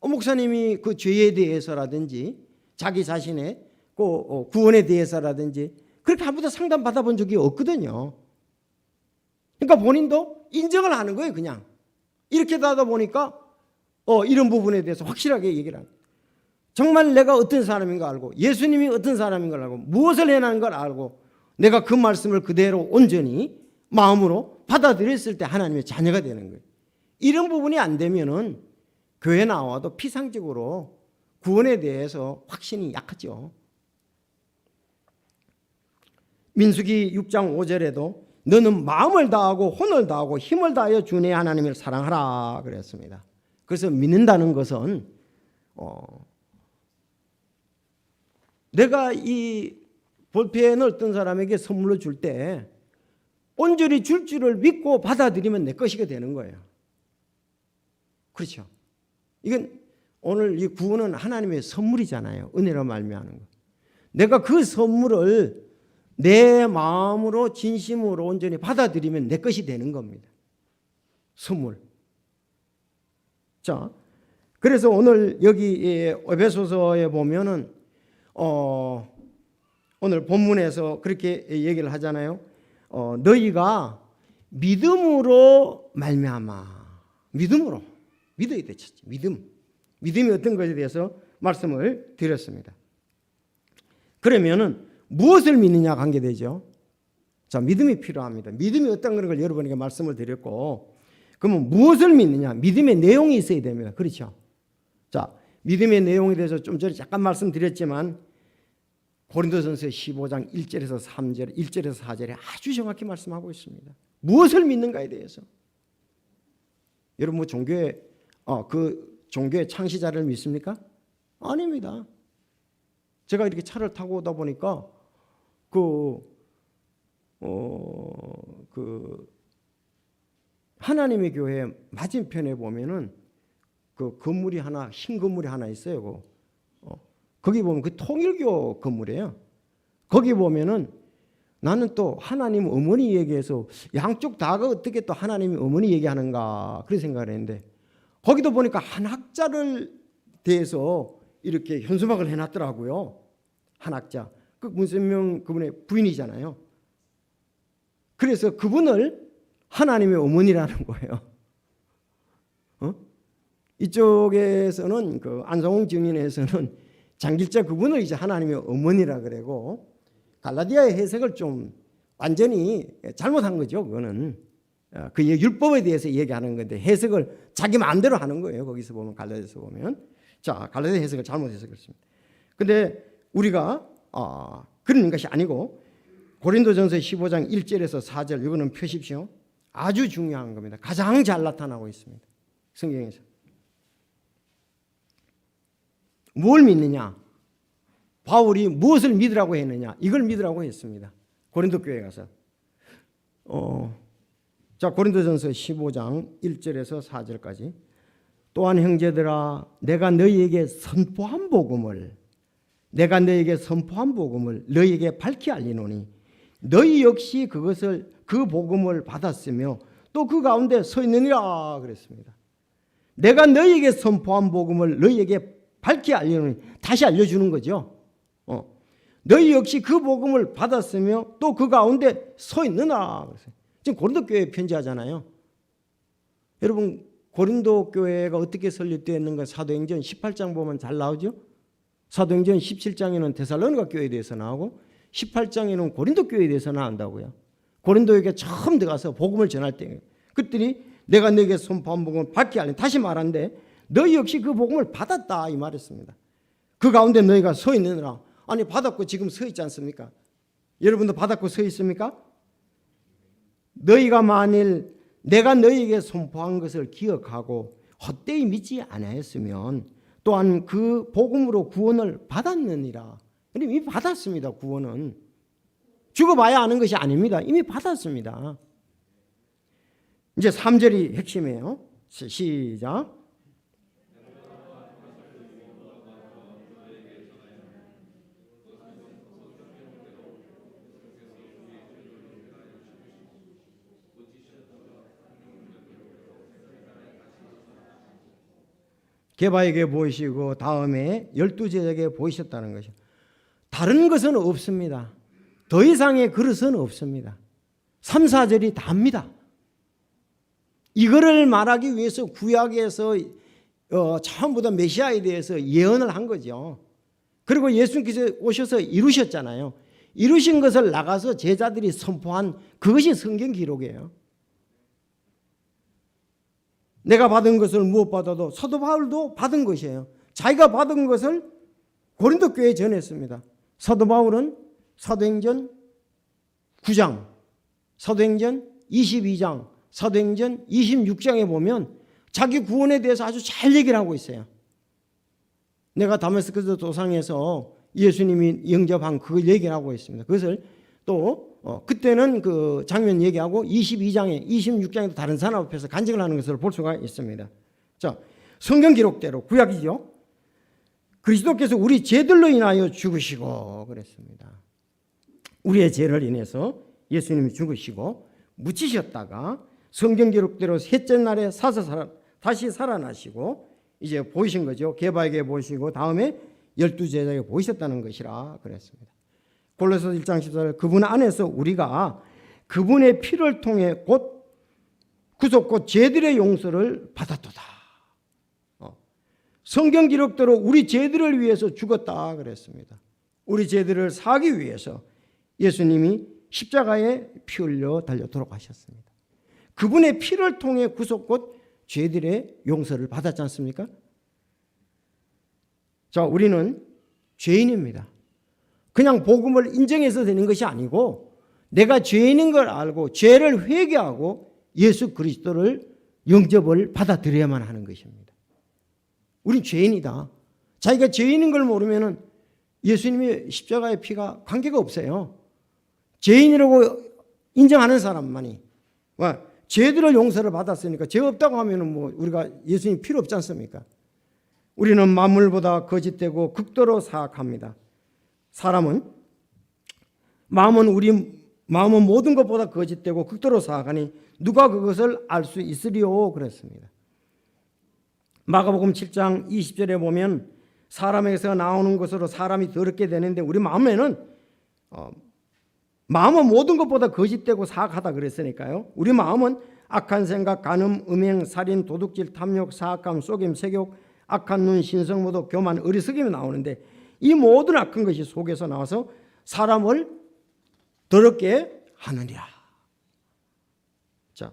목사님이 그 죄에 대해서라든지 자기 자신의 그 구원에 대해서라든지 그렇게 한 번도 상담 받아본 적이 없거든요. 그러니까 본인도 인정을 하는 거예요. 그냥 이렇게 하다 보니까 이런 부분에 대해서 확실하게 얘기를 하는 거예요. 정말 내가 어떤 사람인 걸 알고 예수님이 어떤 사람인 걸 알고 무엇을 해나는 걸 알고 내가 그 말씀을 그대로 온전히 마음으로 받아들였을 때 하나님의 자녀가 되는 거예요. 이런 부분이 안 되면은 교회 나와도 피상적으로 구원에 대해서 확신이 약하죠. 민수기 6장 5절에도 너는 마음을 다하고 혼을 다하고 힘을 다하여 주 내 하나님을 사랑하라 그랬습니다. 그래서 믿는다는 것은 내가 이 볼펜을 어떤 사람에게 선물로 줄 때 온전히 줄 줄을 믿고 받아들이면 내 것이게 되는 거예요. 그렇죠? 이건 오늘 이 구원은 하나님의 선물이잖아요. 은혜로 말미암는 거. 내가 그 선물을 내 마음으로 진심으로 온전히 받아들이면 내 것이 되는 겁니다. 선물. 자, 그래서 오늘 여기 에베소서에 보면은 오늘 본문에서 그렇게 얘기를 하잖아요. 너희가 믿음으로 말미암아. 믿음으로. 믿어야 돼. 믿음이 어떤 것에 대해서 말씀을 드렸습니다. 그러면은 무엇을 믿느냐 관계되죠. 자, 믿음이 필요합니다. 믿음이 어떤 걸 여러분에게 말씀을 드렸고, 그러면 무엇을 믿느냐? 믿음의 내용이 있어야 됩니다. 그렇죠? 자, 믿음의 내용에 대해서 좀 전에 잠깐 말씀드렸지만 고린도전서 15장 1절에서 3절, 1절에서 4절에 아주 정확히 말씀하고 있습니다. 무엇을 믿는가에 대해서. 여러분 뭐 종교의 창시자를 믿습니까? 아닙니다. 제가 이렇게 차를 타고 오다 보니까 하나님의 교회 맞은편에 보면은 그 건물이 하나, 흰 건물이 하나 있어요. 거기 보면 그 통일교 건물이에요. 거기 보면은 나는 또 하나님 어머니 얘기해서 양쪽 다가 어떻게 또 하나님 어머니 얘기하는가 그런 생각을 했는데 거기도 보니까 한 학자를 대해서 이렇게 현수막을 해놨더라고요. 한 학자. 그 문선명 그분의 부인이잖아요. 그래서 그분을 하나님의 어머니라는 거예요. 이쪽에서는 그 안성홍 증인에서는 장길자 그분을 이제 하나님의 어머니라 그러고 갈라디아의 해석을 좀 완전히 잘못한 거죠. 그거는 그 율법에 대해서 얘기하는 건데 해석을 자기 마음대로 하는 거예요. 거기서 보면 갈라디아에서 보면 자 갈라디아 해석을 잘못해서 그렇습니다. 근데 우리가 그런 것이 아니고 고린도전서 15장 1절에서 4절 이거는 펴십시오. 아주 중요한 겁니다. 가장 잘 나타나고 있습니다. 성경에서. 뭘 믿느냐? 바울이 무엇을 믿으라고 했느냐? 이걸 믿으라고 했습니다. 고린도 교회 가서. 자, 고린도전서 15장 1절에서 4절까지. 또한 형제들아 내가 너희에게 선포한 복음을 너희에게 밝히 알리노니 너희 역시 그 복음을 받았으며 또 그 가운데 서 있느니라 그랬습니다. 내가 너희에게 선포한 복음을 너희에게 밝히 알리노니 다시 알려주는 거죠. 너희 역시 그 복음을 받았으며 또 그 가운데 서 있느라 그랬어요. 지금 고린도 교회에 편지하잖아요. 여러분 고린도 교회가 어떻게 설립되었는가 사도행전 18장 보면 잘 나오죠. 사도행전 17장에는 데살로니가 교회에 대해서 나오고 18장에는 고린도 교회에 대해서 나온다고요. 고린도에게 처음 들어가서 복음을 전할 때 그들이 내가 너에게 선포한 복음을 받게 하려니 다시 말하는데 너희 역시 그 복음을 받았다 이 말했습니다. 그 가운데 너희가 서 있느니라. 아니 받았고 지금 서 있지 않습니까? 여러분도 받았고 서 있습니까? 너희가 만일 내가 너희에게 선포한 것을 기억하고 헛되이 믿지 아니하였으면 또한 그 복음으로 구원을 받았느니라. 이미 받았습니다. 구원은 죽어봐야 아는 것이 아닙니다. 이미 받았습니다. 이제 3절이 핵심이에요. 시작. 게바에게 보이시고 다음에 12제자에게 보이셨다는 것이죠. 다른 것은 없습니다. 더 이상의 그릇은 없습니다. 3, 4절이 답니다. 이거를 말하기 위해서 구약에서 처음부터 메시아에 대해서 예언을 한 거죠. 그리고 예수님께서 오셔서 이루셨잖아요. 이루신 것을 나가서 제자들이 선포한 그것이 성경 기록이에요. 내가 받은 것을 무엇 받아도 사도 바울도 받은 것이에요. 자기가 받은 것을 고린도 교회에 전했습니다. 사도 바울은 사도행전 9장 사도행전 22장, 사도행전 26장에 보면 자기 구원에 대해서 아주 잘 얘기를 하고 있어요. 내가 다메스커스 도상에서 예수님이 영접한 그걸 얘기를 하고 있습니다. 그것을 또 그때는 그 장면 얘기하고 22장에 26장에도 다른 사람 앞에서 간증을 하는 것을 볼 수가 있습니다. 자, 성경 기록대로 구약이죠. 그리스도께서 우리 죄들로 인하여 죽으시고 그랬습니다. 우리의 죄를 인해서 예수님이 죽으시고 묻히셨다가 성경 기록대로 셋째 날에 다시 살아나시고 이제 보이신 거죠. 게바에게 보이시고 다음에 12제자에게 보이셨다는 것이라 그랬습니다. 골로새서 1장 14절 그분 안에서 우리가 그분의 피를 통해 곧 구속 곧 죄들의 용서를 받았도다. 성경 기록대로 우리 죄들을 위해서 죽었다 그랬습니다. 우리 죄들을 사하기 위해서 예수님이 십자가에 피 흘려 달려 돌아가셨습니다. 그분의 피를 통해 구속 곧 죄들의 용서를 받았지 않습니까? 자, 우리는 죄인입니다. 그냥 복음을 인정해서 되는 것이 아니고 내가 죄인인 걸 알고 죄를 회개하고 예수 그리스도를 영접을 받아들여야만 하는 것입니다. 우린 죄인이다. 자기가 죄인인 걸 모르면 예수님의 십자가의 피가 관계가 없어요. 죄인이라고 인정하는 사람만이 죄들을 용서를 받았으니까 죄 없다고 하면 뭐 우리가 예수님 필요 없지 않습니까? 우리는 만물보다 거짓되고 극도로 사악합니다. 마음은 모든 것보다 거짓되고 극도로 사악하니 누가 그것을 알 수 있으리요 그랬습니다. 마가복음 7장 20절에 보면 사람에게서 나오는 것으로 사람이 더럽게 되는데 우리 마음은 모든 것보다 거짓되고 사악하다 그랬으니까요. 우리 마음은 악한 생각, 간음, 음행, 살인, 도둑질, 탐욕, 사악함, 속임, 세욕, 악한 눈, 신성모독, 교만, 어리석임이 나오는데 이 모든 악한 것이 속에서 나와서 사람을 더럽게 하느니라. 자,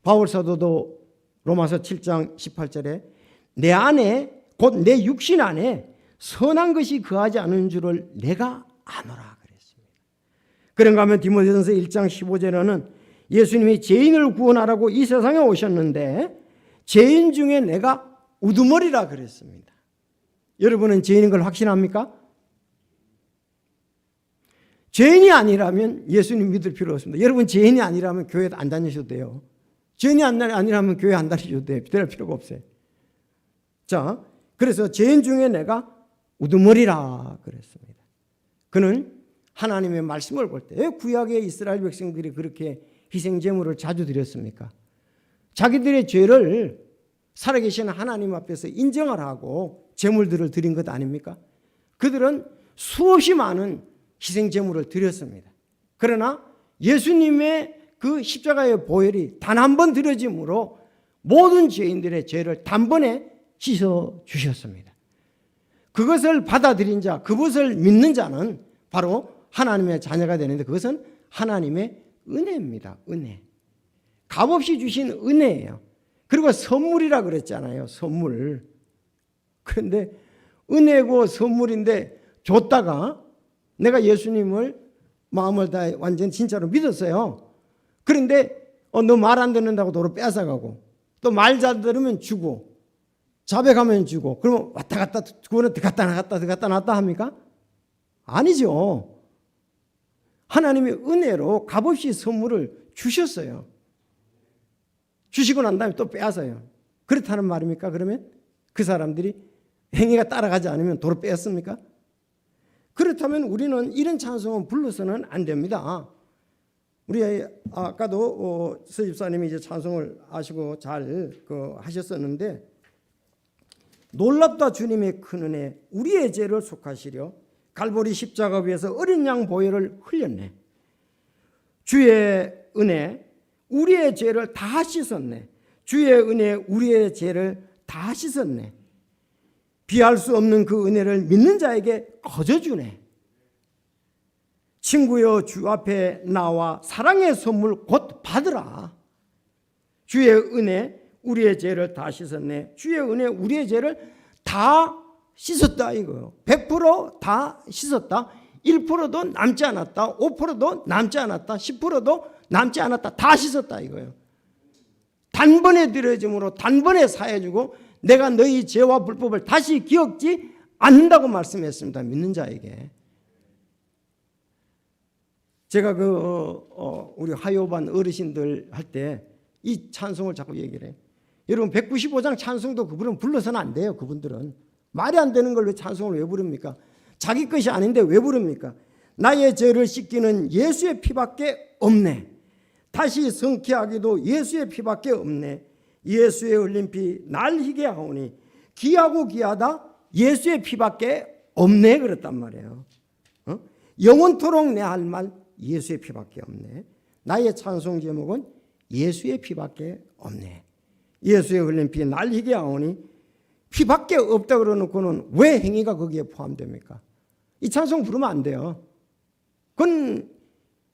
바울 사도도 로마서 7장 18절에 내 안에 곧 내 육신 안에 선한 것이 거하지 않은 줄을 내가 아노라 그랬습니다. 그런가 하면 디모데전서 1장 15절에는 예수님이 죄인을 구원하라고 이 세상에 오셨는데 죄인 중에 내가 우두머리라 그랬습니다. 여러분은 죄인인 걸 확신합니까? 죄인이 아니라면 예수님 믿을 필요 없습니다. 여러분 죄인이 아니라면 교회 안 다니셔도 돼요. 죄인이 아니라면 교회 안 다니셔도 돼요. 될 필요가 없어요. 자, 그래서 죄인 중에 내가 우두머리라 그랬습니다. 그는 하나님의 말씀을 볼 때 구약의 이스라엘 백성들이 그렇게 희생제물을 자주 드렸습니까? 자기들의 죄를 살아계신 하나님 앞에서 인정을 하고 제물들을 드린 것 아닙니까? 그들은 수없이 많은 희생제물을 드렸습니다. 그러나 예수님의 그 십자가의 보혈이 단 한 번 드려짐으로 모든 죄인들의 죄를 단번에 씻어 주셨습니다. 그것을 받아들인 자, 그것을 믿는 자는 바로 하나님의 자녀가 되는데 그것은 하나님의 은혜입니다. 은혜. 값없이 주신 은혜예요. 그리고 선물이라 그랬잖아요. 선물. 그런데 은혜고 선물인데 줬다가 내가 예수님을 마음을 다해 완전 진짜로 믿었어요. 그런데 너 말 안 듣는다고 도로 뺏어가고 또 말 잘 들으면 주고 자백하면 주고 그러면 왔다 갔다 그거는 들어갔다 나갔다 합니까? 아니죠. 하나님의 은혜로 값없이 선물을 주셨어요. 주시고 난 다음에 또 빼앗아요. 그렇다는 말입니까? 그러면 그 사람들이 행위가 따라가지 않으면 도로 빼앗습니까? 그렇다면 우리는 이런 찬송은 불러서는 안 됩니다. 우리 아까도 서집사님이 이제 찬송을 아시고 잘 하셨었는데 놀랍다 주님의 큰 은혜 우리의 죄를 속하시려 갈보리 십자가 위에서 어린 양 보혈을 흘렸네. 주의 은혜 우리의 죄를 다 씻었네. 주의 은혜 우리의 죄를 다 씻었네. 비할 수 없는 그 은혜를 믿는 자에게 거저주네. 친구여 주 앞에 나와 사랑의 선물 곧 받으라. 주의 은혜 우리의 죄를 다 씻었네. 주의 은혜 우리의 죄를 다 씻었다 이거요. 100% 다 씻었다. 1%도 남지 않았다. 5%도 남지 않았다. 10%도 남지 않았다. 다 씻었다 이거예요. 단번에 드려짐으로 단번에 사해주고 내가 너희 죄와 불법을 다시 기억지 않는다고 말씀했습니다. 믿는 자에게. 제가 우리 화요반 어르신들 할 때 이 찬송을 자꾸 얘기를 해요. 여러분 195장 찬송도 그분은 불러서는 안 돼요. 그분들은 말이 안 되는 걸 왜 찬송을 왜 부릅니까? 자기 것이 아닌데 왜 부릅니까? 나의 죄를 씻기는 예수의 피밖에 없네. 다시 성취하기도 예수의 피밖에 없네. 예수의 흘린 피 날 희게 하오니 귀하고 귀하다 예수의 피밖에 없네 그랬단 말이에요. 영원토록 내 할 말 예수의 피밖에 없네. 나의 찬송 제목은 예수의 피밖에 없네. 예수의 흘린 피 날 희게 하오니 피밖에 없다 그러놓고는 왜 행위가 거기에 포함됩니까? 이 찬송 부르면 안 돼요. 그건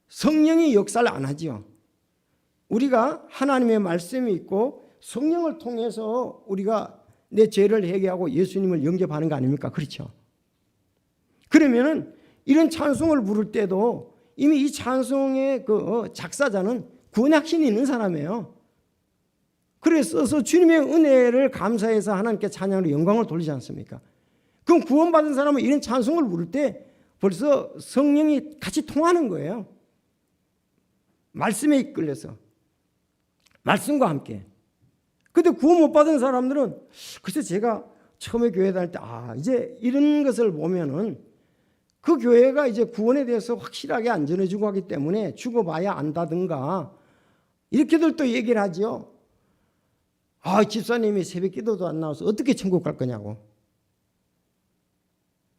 성령이 역사를 안 하지요. 우리가 하나님의 말씀이 있고 성령을 통해서 우리가 내 죄를 회개하고 예수님을 영접하는 거 아닙니까? 그렇죠? 그러면은 이런 찬송을 부를 때도 이미 이 찬송의 작사자는 구원확신이 있는 사람이에요. 그래서 주님의 은혜를 감사해서 하나님께 찬양으로 영광을 돌리지 않습니까? 그럼 구원받은 사람은 이런 찬송을 부를 때 벌써 성령이 같이 통하는 거예요. 말씀에 이끌려서. 말씀과 함께. 근데 구원 못 받은 사람들은 글쎄 제가 처음에 교회 다닐 때 이제 이런 것을 보면은 그 교회가 이제 구원에 대해서 확실하게 안 전해주고 하기 때문에 죽어봐야 안다든가 이렇게들 또 얘기를 하죠. 집사님이 새벽 기도도 안 나와서 어떻게 천국 갈 거냐고.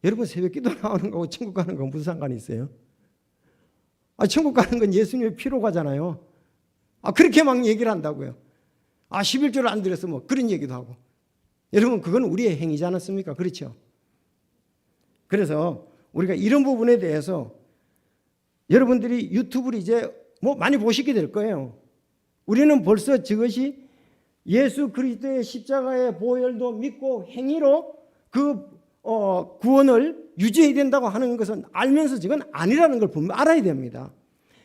여러분 새벽 기도 나오는 거하고 천국 가는 건 무슨 상관이 있어요? 천국 가는 건 예수님의 피로 가잖아요. 그렇게 막 얘기를 한다고요. 11조를 안 드려서 뭐 그런 얘기도 하고. 여러분 그건 우리의 행위지 않았습니까? 그렇죠? 그래서 우리가 이런 부분에 대해서 여러분들이 유튜브를 이제 뭐 많이 보시게 될 거예요. 우리는 벌써 저것이 예수 그리스도의 십자가의 보혈도 믿고 행위로 구원을 유지해야 된다고 하는 것은 알면서 저건 아니라는 걸 분명히 알아야 됩니다.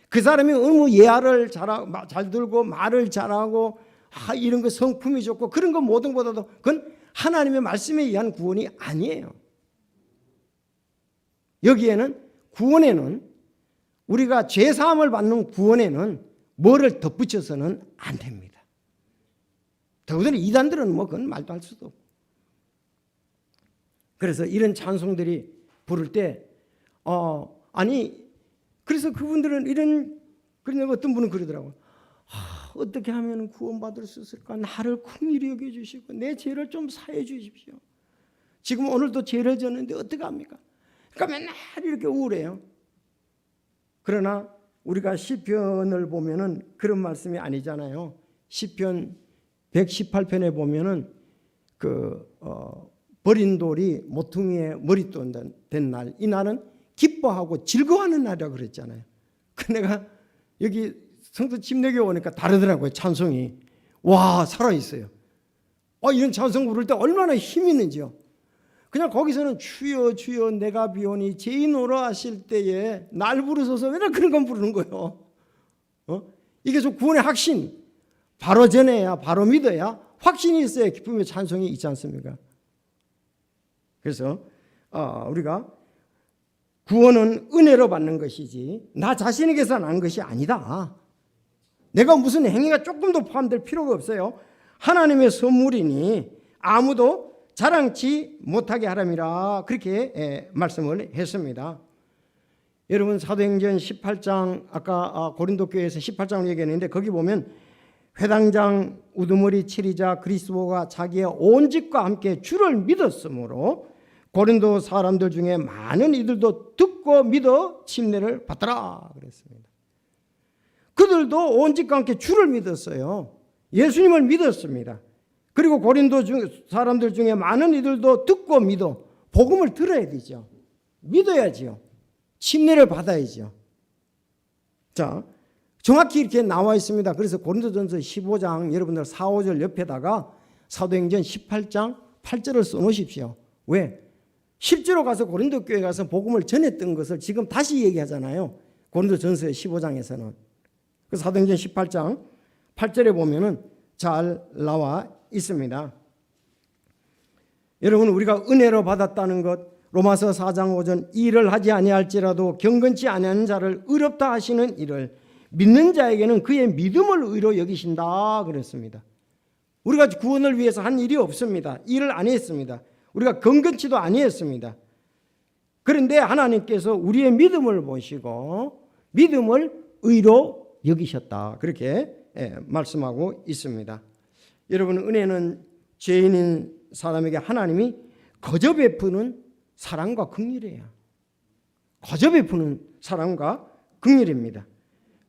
그 사람이 너무 예화를 잘 들고 말을 잘하고 이런 거 성품이 좋고 그런 거 모든 것보다도 그건 하나님의 말씀에 의한 구원이 아니에요. 여기에는 구원에는 우리가 죄사함을 받는 구원에는 뭐를 덧붙여서는 안 됩니다. 더군다나 이단들은 뭐 그건 말도 할 수도 없고. 그래서 이런 찬송들이 부를 때 그래서 그분들은 그러냐고 어떤 분은 그러더라고요. 어떻게 하면 구원받을 수 있을까? 나를 긍휼히 여겨주시고 내 죄를 좀 사해 주십시오. 지금 오늘도 죄를 졌는데 어떻게 합니까? 그러니까 맨날 이렇게 우울해요. 그러나 우리가 시편을 보면은 그런 말씀이 아니잖아요. 시편 118편에 보면은 버린 돌이 모퉁이에 머릿돈 된 날, 이 날은 기뻐하고 즐거워하는 날이라고 그랬잖아요. 내가 여기 성도 침례교회 오니까 다르더라고요. 찬송이. 와, 살아있어요. 이런 찬송 부를 때 얼마나 힘이 있는지요. 그냥 거기서는 주여 주여 내가 비오니 죄인오라 하실 때에 날 부르소서 왜 그런 건 부르는 거예요. 이게 좀 구원의 확신. 바로 전해야 바로 믿어야 확신이 있어야 기쁨의 찬송이 있지 않습니까? 그래서 우리가 구원은 은혜로 받는 것이지 나 자신에게서 난 것이 아니다. 내가 무슨 행위가 조금도 포함될 필요가 없어요. 하나님의 선물이니 아무도 자랑치 못하게 하람이라 그렇게 말씀을 했습니다. 여러분 사도행전 18장 아까 고린도 교회에서 18장을 얘기했는데 거기 보면 회당장 우두머리 치리자 그리스도가 자기의 온 집과 함께 주를 믿었으므로 고린도 사람들 중에 많은 이들도 듣고 믿어 침례를 받더라 그랬습니다. 그들도 온 집과 함께 주를 믿었어요. 예수님을 믿었습니다. 그리고 고린도 사람들 중에 많은 이들도 듣고 믿어. 복음을 들어야 되죠. 믿어야지요. 침례를 받아야죠. 자, 정확히 이렇게 나와 있습니다. 그래서 고린도전서 15장 여러분들 4, 5절 옆에다가 사도행전 18장 8절을 써놓으십시오. 왜? 실제로 가서 고린도 교회 가서 복음을 전했던 것을 지금 다시 얘기하잖아요. 고린도전서 15장에서는. 그 사도행전 18장 8절에 보면은 잘 나와 있습니다. 여러분, 우리가 은혜로 받았다는 것, 로마서 4장 5절, 일을 하지 아니할지라도 경건치 아니하는 자를 의롭다 하시는 이를 믿는 자에게는 그의 믿음을 의로 여기신다 그랬습니다. 우리가 구원을 위해서 한 일이 없습니다. 일을 안 했습니다. 우리가 경건치도 아니했습니다. 그런데 하나님께서 우리의 믿음을 보시고 믿음을 의로 여기셨다, 그렇게 말씀하고 있습니다. 여러분, 은혜는 죄인인 사람에게 하나님이 거저 베푸는 사랑과 긍휼이에요. 거저 베푸는 사랑과 긍휼입니다.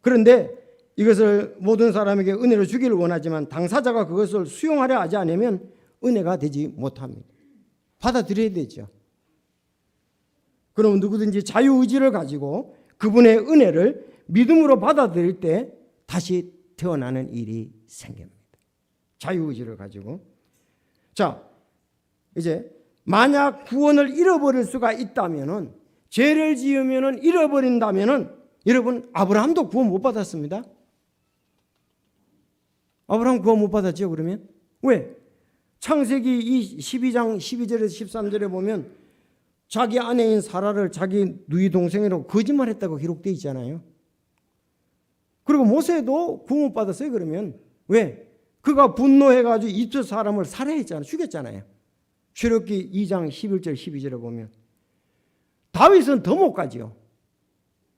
그런데 이것을 모든 사람에게 은혜로 주기를 원하지만 당사자가 그것을 수용하려 하지 않으면 은혜가 되지 못합니다. 받아들여야 되죠. 그럼 누구든지 자유의지를 가지고 그분의 은혜를 믿음으로 받아들일 때 다시 태어나는 일이 생깁니다. 자유의지를 가지고. 자, 이제 만약 구원을 잃어버릴 수가 있다면은, 죄를 지으면은 잃어버린다면은, 여러분, 아브라함도 구원 못 받았습니다. 아브라함 구원 못 받았죠. 그러면 왜? 창세기 12장 12절에서 13절에 보면 자기 아내인 사라를 자기 누이 동생이라고 거짓말했다고 기록되어 있잖아요. 그리고 모세도 구원 못 받았어요. 그러면 왜? 그가 분노해가지고 이집트 사람을 살해했잖아요. 죽였잖아요. 출애굽기 2장 11절 12절에 보면. 다윗은 더 못 가죠.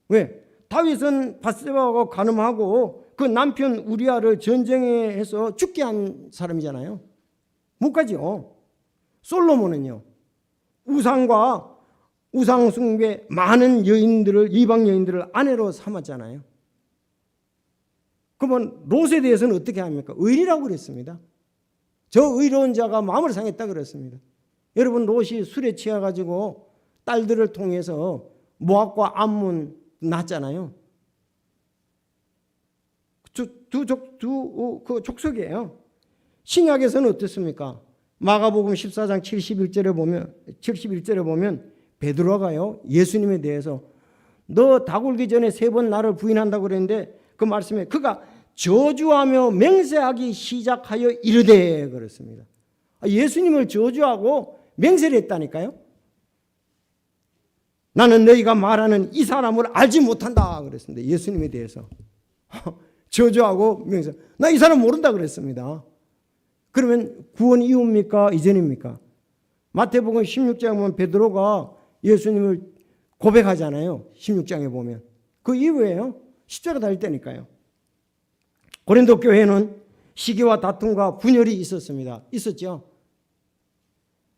왜? 다윗은 바세바하고 간음하고 그 남편 우리아를 전쟁에 해서 죽게 한 사람이잖아요. 못 가죠. 솔로몬은요, 우상과 우상 숭배 많은 여인들을, 이방 여인들을 아내로 삼았잖아요. 그러면 롯에 대해서는 어떻게 합니까? 의리라고 그랬습니다. 저 의로운 자가 마음을 상했다 그랬습니다. 여러분, 롯이 술에 취해가지고 딸들을 통해서 모압과 암몬 낳았잖아요. 두 족속이에요. 신약에서는 어떻습니까? 마가복음 14장 71절에 보면 베드로가요, 예수님에 대해서 너 닭울기 전에 3번 나를 부인한다고 그랬는데 그 말씀에 그가 저주하며 맹세하기 시작하여 이르되 그랬습니다. 예수님을 저주하고 맹세를 했다니까요. 나는 너희가 말하는 이 사람을 알지 못한다 그랬습니다. 예수님에 대해서 저주하고 맹세, 나 이 사람 모른다 그랬습니다. 그러면 구원 이후입니까? 이전입니까? 마태복음 16장에 보면 베드로가 예수님을 고백하잖아요. 16장에 보면 그 이후에요, 십자가 달릴 때니까요. 고린도 교회는 시기와 다툼과 분열이 있었습니다. 있었죠.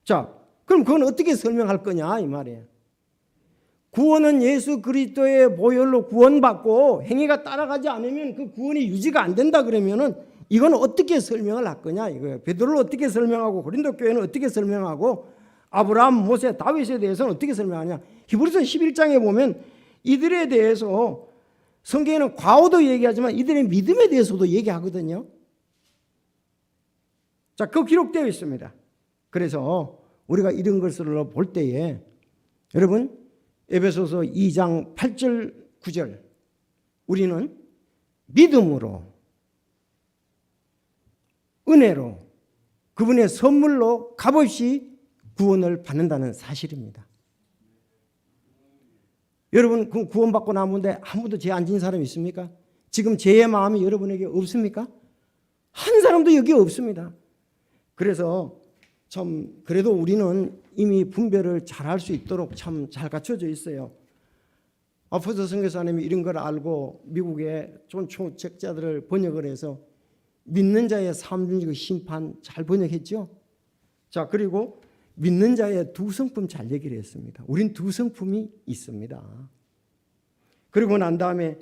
자, 그럼 그건 어떻게 설명할 거냐 이 말이에요. 구원은 예수 그리스도의 보혈로 구원받고 행위가 따라가지 않으면 그 구원이 유지가 안 된다 그러면은 이건 어떻게 설명을 할 거냐 이거예요. 베드로를 어떻게 설명하고 고린도 교회는 어떻게 설명하고 아브라함, 모세, 다윗에 대해서는 어떻게 설명하냐. 히브리서 11장에 보면 이들에 대해서 성경에는 과오도 얘기하지만 이들의 믿음에 대해서도 얘기하거든요. 자, 그 기록되어 있습니다. 그래서 우리가 이런 것을 볼 때에 여러분, 에베소서 2장 8절 9절 우리는 믿음으로 은혜로 그분의 선물로 값없이 구원을 받는다는 사실입니다. 여러분, 그 구원받고 나무인데 아무도 죄 안 지은 사람이 있습니까? 지금 죄의 마음이 여러분에게 없습니까? 한 사람도 여기 없습니다. 그래서 참 그래도 우리는 이미 분별을 잘할 수 있도록 참 잘 갖춰져 있어요. 아포스토 선교사님이 이런 걸 알고 미국의 좋은 초책자들을 번역을 해서 믿는 자의 삶중의 심판 잘 번역했죠. 자, 그리고 믿는 자의 두 성품 잘 얘기를 했습니다. 우린 두 성품이 있습니다. 그리고 난 다음에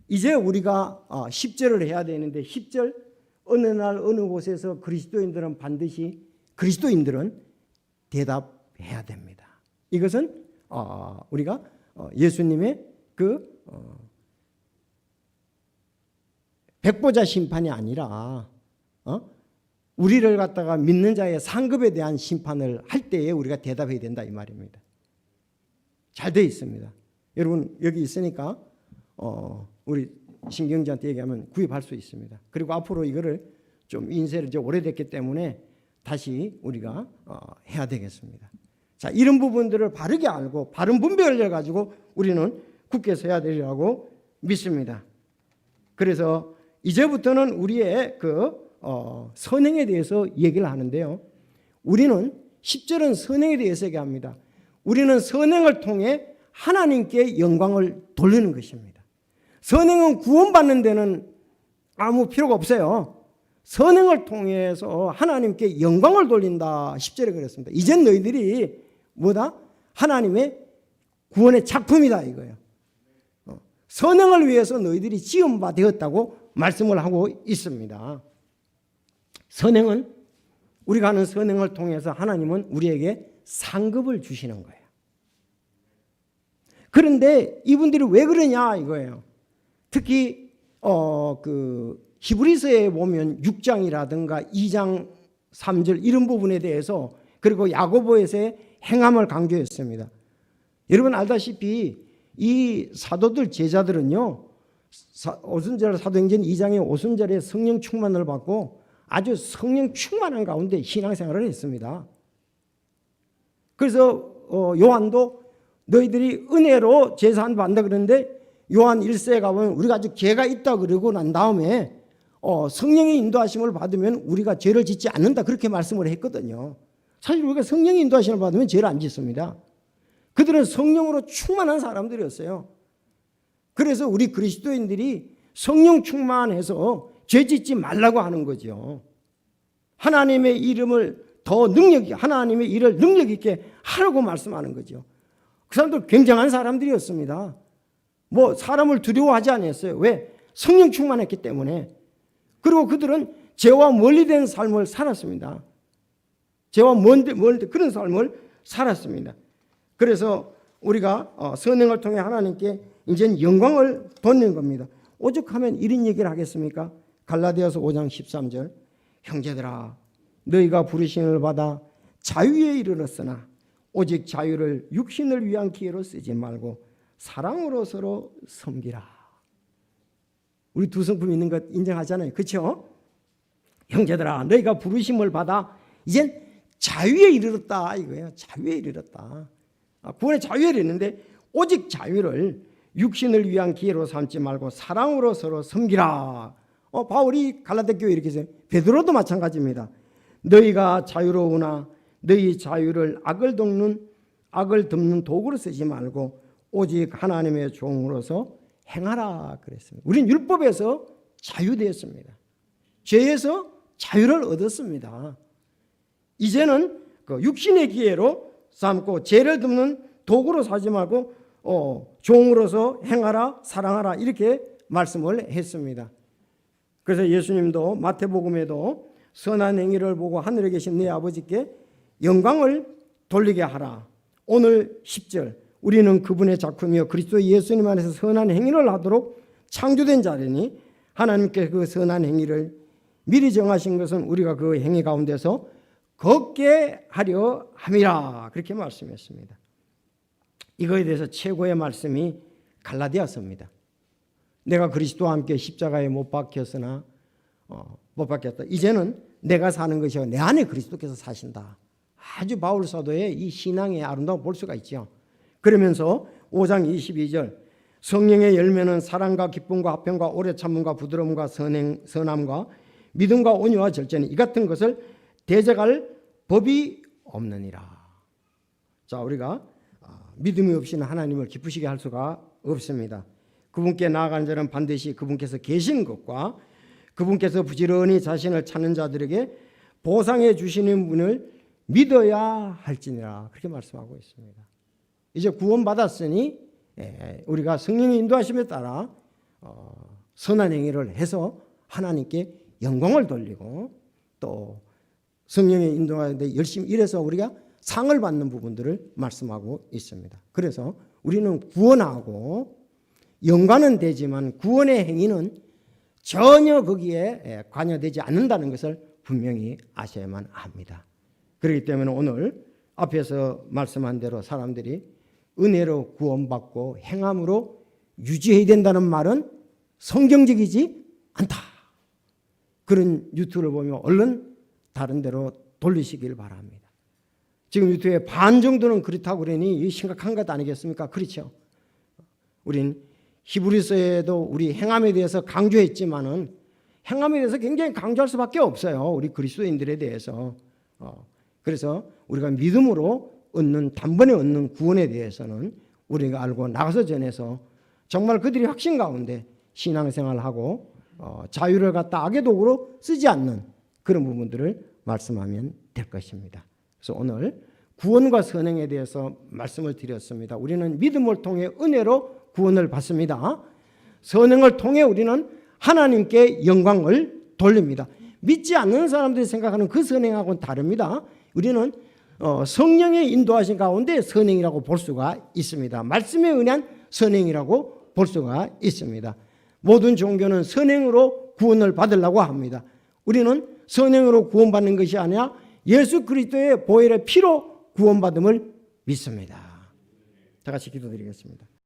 이제 우리가 10절을 해야 되는데 10절 어느 날 어느 곳에서 그리스도인들은 대답해야 됩니다. 이것은 우리가 예수님의 그 백보자 심판이 아니라 우리를 갖다가 믿는 자의 상급에 대한 심판을 할 때에 우리가 대답해야 된다 이 말입니다. 잘 되어 있습니다. 여러분 여기 있으니까 우리 신경자한테 얘기하면 구입할 수 있습니다. 그리고 앞으로 이거를 좀 인쇄를 이제 오래됐기 때문에 다시 우리가 해야 되겠습니다. 자, 이런 부분들을 바르게 알고 바른 분별을 해가지고 우리는 굳게 서야 되리라고 믿습니다. 그래서 이제부터는 우리의 선행에 대해서 얘기를 하는데요. 우리는 10절은 선행에 대해서 얘기합니다. 우리는 선행을 통해 하나님께 영광을 돌리는 것입니다. 선행은 구원받는 데는 아무 필요가 없어요. 선행을 통해서 하나님께 영광을 돌린다. 10절에 그랬습니다. 이젠 너희들이 뭐다? 하나님의 구원의 작품이다 이거예요. 선행을 위해서 너희들이 지음바 되었다고 말씀을 하고 있습니다. 선행은 우리가 하는 선행을 통해서 하나님은 우리에게 상급을 주시는 거예요. 그런데 이분들이 왜 그러냐 이거예요. 특히 히브리서에 보면 6장이라든가 2장 3절 이런 부분에 대해서 그리고 야고보에서의 행함을 강조했습니다. 여러분 알다시피 이 사도들 제자들은요. 오순절 사도행전 2장의 오순절에 성령 충만을 받고 아주 성령 충만한 가운데 신앙생활을 했습니다. 그래서 요한도 너희들이 은혜로 제사한 받는다 그러는데 요한 1세에 가보면 우리가 아주 죄가 있다 그러고 난 다음에 성령의 인도하심을 받으면 우리가 죄를 짓지 않는다 그렇게 말씀을 했거든요. 사실 우리가 성령의 인도하심을 받으면 죄를 안 짓습니다. 그들은 성령으로 충만한 사람들이었어요. 그래서 우리 그리스도인들이 성령 충만해서 죄 짓지 말라고 하는 거죠. 하나님의 이름을 더 하나님의 일을 능력 있게 하라고 말씀하는 거죠. 그 사람들 굉장한 사람들이었습니다. 뭐 사람을 두려워하지 않았어요. 왜? 성령 충만했기 때문에. 그리고 그들은 죄와 멀리된 삶을 살았습니다. 죄와 멀리 그런 삶을 살았습니다. 그래서 우리가 선행을 통해 하나님께 이제는 영광을 돌리는 겁니다. 오죽하면 이런 얘기를 하겠습니까? 갈라디아서 5장 13절 형제들아 너희가 부르심을 받아 자유에 이르렀으나 오직 자유를 육신을 위한 기회로 쓰지 말고 사랑으로 서로 섬기라. 우리 두 성품 있는 것 인정하잖아요. 그렇죠? 형제들아 너희가 부르심을 받아 이젠 자유에 이르렀다 이거예요. 자유에 이르렀다. 구원의 자유에 이르는데 오직 자유를 육신을 위한 기회로 삼지 말고 사랑으로 서로 섬기라. 바울이 갈라디아 교회 이렇게 했어요. 베드로도 마찬가지입니다. 너희가 자유로우나 너희 자유를 악을 덮는 도구로 쓰지 말고 오직 하나님의 종으로서 행하라 그랬습니다. 우리는 율법에서 자유되었습니다. 죄에서 자유를 얻었습니다. 이제는 그 육신의 기회로 삼고 죄를 덮는 도구로 사지 말고 종으로서 행하라 사랑하라 이렇게 말씀을 했습니다. 그래서 예수님도 마태복음에도 선한 행위를 보고 하늘에 계신 네 아버지께 영광을 돌리게 하라. 오늘 10절 우리는 그분의 작품이요 그리스도 예수님 안에서 선한 행위를 하도록 창조된 자리니 하나님께 그 선한 행위를 미리 정하신 것은 우리가 그 행위 가운데서 걷게 하려 함이라 그렇게 말씀했습니다. 이거에 대해서 최고의 말씀이 갈라디아서입니다. 내가 그리스도와 함께 십자가에 못 박혔으나 못 박혔다. 이제는 내가 사는 것이 아니라 내 안에 그리스도께서 사신다. 아주 바울 사도의 이 신앙의 아름다움 볼 수가 있죠. 그러면서 5장 22절 성령의 열매는 사랑과 기쁨과 화평과 오래 참음과 부드러움과 선함과 믿음과 온유와 절제니 이 같은 것을 대적할 법이 없느니라. 자, 우리가 믿음이 없이는 하나님을 기쁘시게 할 수가 없습니다. 그분께 나아가는 자는 반드시 그분께서 계신 것과 그분께서 부지런히 자신을 찾는 자들에게 보상해 주시는 분을 믿어야 할지니라 그렇게 말씀하고 있습니다. 이제 구원받았으니 우리가 성령의 인도하심에 따라 선한 행위를 해서 하나님께 영광을 돌리고 또 성령의 인도하는데 열심히 일해서 우리가 상을 받는 부분들을 말씀하고 있습니다. 그래서 우리는 구원하고 영광은 되지만 구원의 행위는 전혀 거기에 관여되지 않는다는 것을 분명히 아셔야만 합니다. 그렇기 때문에 오늘 앞에서 말씀한 대로 사람들이 은혜로 구원받고 행함으로 유지해야 된다는 말은 성경적이지 않다. 그런 유튜브를 보면 얼른 다른 데로 돌리시길 바랍니다. 지금 유튜브의 반 정도는 그렇다고 그러니 이게 심각한 것 아니겠습니까? 그렇죠. 우린 히브리서에도 우리 행함에 대해서 강조했지만은 행함에 대해서 굉장히 강조할 수밖에 없어요. 우리 그리스도인들에 대해서. 그래서 우리가 믿음으로 얻는 단번에 얻는 구원에 대해서는 우리가 알고 나가서 전해서 정말 그들이 확신 가운데 신앙생활하고 자유를 갖다 악의 도구로 쓰지 않는 그런 부분들을 말씀하면 될 것입니다. 그래서 오늘 구원과 선행에 대해서 말씀을 드렸습니다. 우리는 믿음을 통해 은혜로 구원을 받습니다. 선행을 통해 우리는 하나님께 영광을 돌립니다. 믿지 않는 사람들이 생각하는 그 선행하고는 다릅니다. 우리는 성령의 인도하신 가운데 선행이라고 볼 수가 있습니다. 말씀에 의한 선행이라고 볼 수가 있습니다. 모든 종교는 선행으로 구원을 받으려고 합니다. 우리는 선행으로 구원받는 것이 아니라 예수 그리스도의 보혈의 피로 구원받음을 믿습니다. 다 같이 기도드리겠습니다.